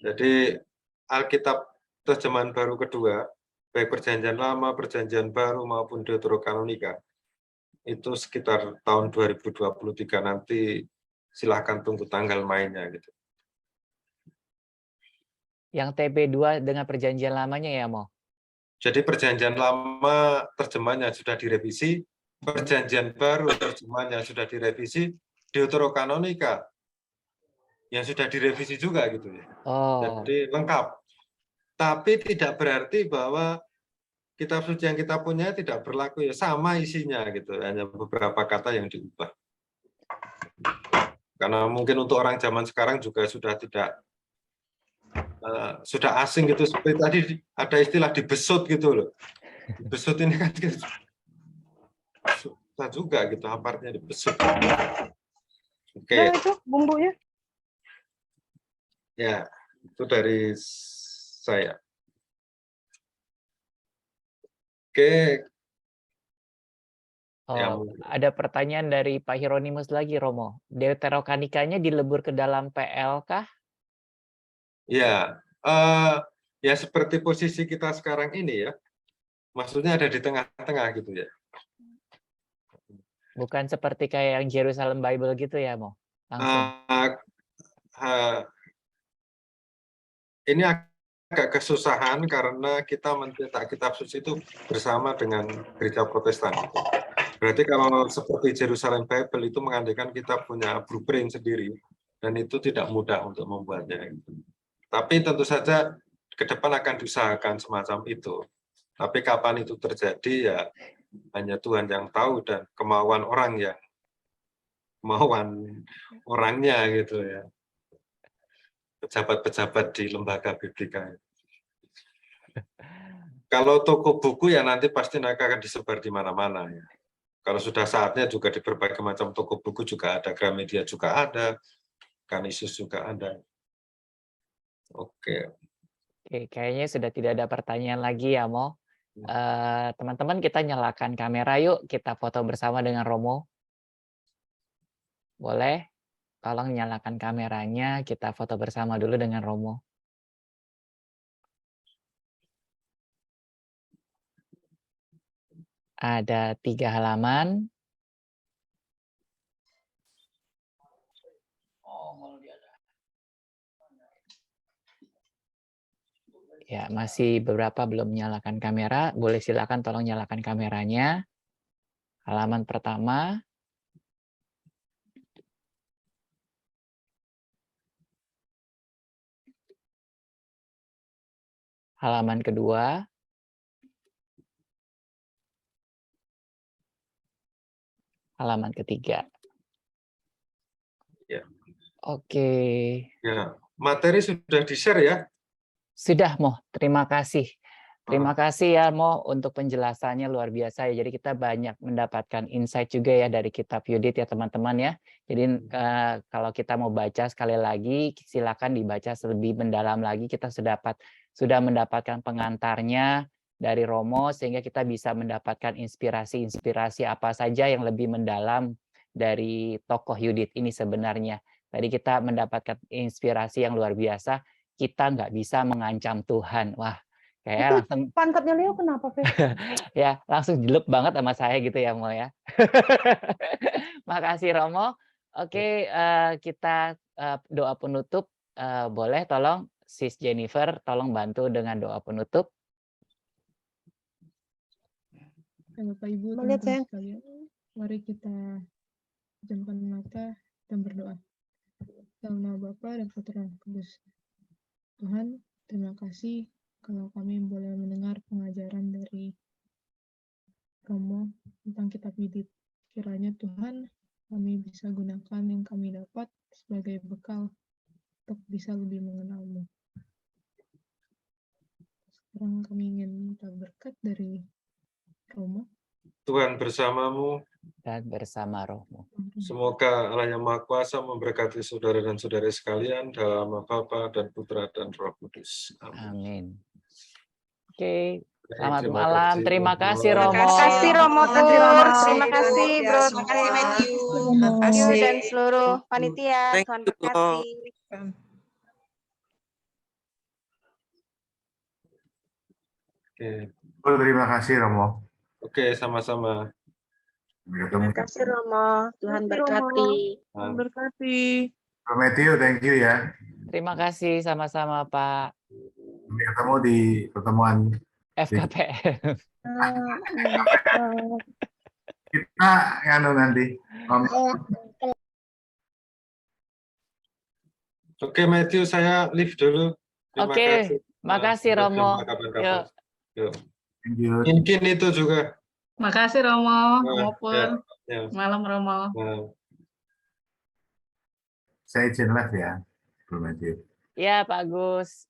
Jadi Alkitab terjemahan baru kedua, baik Perjanjian Lama, Perjanjian Baru maupun Deuterokanonika, itu sekitar tahun 2023 nanti. Silahkan tunggu tanggal mainnya gitu. Yang TB2 dengan perjanjian lamanya ya, Mo? Jadi Perjanjian Lama terjemahannya sudah direvisi, Perjanjian Baru terjemahannya sudah direvisi, Deuterokanonika yang sudah direvisi juga gitu ya. Oh. Jadi lengkap. Tapi tidak berarti bahwa kitab suci yang kita punya tidak berlaku ya, sama isinya gitu, hanya beberapa kata yang diubah. Karena mungkin untuk orang zaman sekarang juga sudah tidak sudah asing gitu, seperti tadi ada istilah dibesut gitu loh. Dibesut ini kan susah juga gitu, apa artinya dibesut. Oke. Nah, itu bumbunya. Ya, itu dari saya. Oke. Oh, Ya, ada pertanyaan dari Pak Hieronymus lagi, Romo. Deuterokanikanya dilebur ke dalam PL kah? ya, ya seperti posisi kita sekarang ini ya. Maksudnya ada di tengah-tengah gitu ya. Bukan seperti kayak yang Jerusalem Bible gitu ya, Mo? Langsung. Ini agak kesusahan karena kita mencetak kitab suci itu bersama dengan gereja Protestan. Berarti kalau seperti Jerusalem Bible itu mengandaikan kita punya blueprint sendiri dan itu tidak mudah untuk membuatnya. Tapi tentu saja ke depan akan diusahakan semacam itu. Tapi kapan itu terjadi ya hanya Tuhan yang tahu dan kemauan orangnya gitu ya. Pejabat-pejabat di lembaga biblika. Kalau toko buku ya nanti pasti akan disebar di mana-mana ya. Kalau sudah saatnya juga di berbagai macam toko buku juga ada, Gramedia juga ada, Canisius juga ada. Oke. Oke, kayaknya sudah tidak ada pertanyaan lagi ya, Mo. Teman-teman kita nyalakan kamera yuk, kita foto bersama dengan Romo. Boleh? Tolong nyalakan kameranya, kita foto bersama dulu dengan Romo. Ada 3 halaman. Ya, masih beberapa belum nyalakan kamera. Boleh silakan tolong nyalakan kameranya. Halaman pertama. Halaman kedua. Halaman ketiga. Ya. Oke. Ya, materi sudah di-share ya? Sudah, Mo. Terima kasih. Terima kasih ya, Mo, untuk penjelasannya luar biasa ya. Jadi kita banyak mendapatkan insight juga ya dari kitab Yudit ya, teman-teman ya. Jadi kalau kita mau baca sekali lagi, silakan dibaca lebih mendalam lagi. Kita sudah mendapatkan pengantarnya dari Romo, sehingga kita bisa mendapatkan inspirasi-inspirasi apa saja yang lebih mendalam dari tokoh Yudit ini sebenarnya. Tadi kita mendapatkan inspirasi yang luar biasa. Kita nggak bisa mengancam Tuhan. Wah, kayak Itu langsung pantatnya Leo kenapa, Fe? ya langsung jelek banget sama saya gitu ya, Mo ya. Makasih Romo. Oke, kita doa penutup. Boleh tolong Sis Jennifer tolong bantu dengan doa penutup. Bapak Ibu, Melihat teman-teman saya. sekalian, mari kita pejamkan mata dan berdoa. Dalam nama Bapa dan Putra dan Roh Kudus. Tuhan, terima kasih kalau kami boleh mendengar pengajaran dari Romo tentang kitab Yudit. Kiranya Tuhan, kami bisa gunakan yang kami dapat sebagai bekal untuk bisa lebih mengenal-Mu. Sekarang kami ingin minta berkat dari Romo. Tuhan bersamamu. Dan bersama Rohmu. Semoga Allah yang Maha Kuasa memberkati saudara dan saudari sekalian dalam nama Bapa dan Putra dan Roh Kudus. Amin. Amin. Oke, selamat Terima malam. kasih, Terima Romo. kasih Terima Romo. kasih Romo Terima kasih, Romo. Pur, terima kasih Bro, Terima terima kasih kasih, Matthew, Terima Matthew kasih. dan seluruh panitia, Thank Tuhan you all. berkati. Oke, Terima kasih Romo. Oke, sama-sama. Sampai ketemu. Terima kasih Romo, Tuhan Terima kasih, Romo. berkati. Tuhan berkati. Pak Matthew, thank you ya. Terima kasih sama-sama Pak Sampai ketemu di pertemuan FKPM. kita nganu nanti. Oke, Matthew, saya live dulu. Terima Oke, kasih. makasih Sampai Romo. jumpa kapan-kapan. Yuk. Yuk. Thank you. Mungkin itu juga. Makasih Romo, Romo Ya, Pur. ya. Malam Romo. Nah. Saya izin live ya, Pak Matthew. Ya, Pak Agus.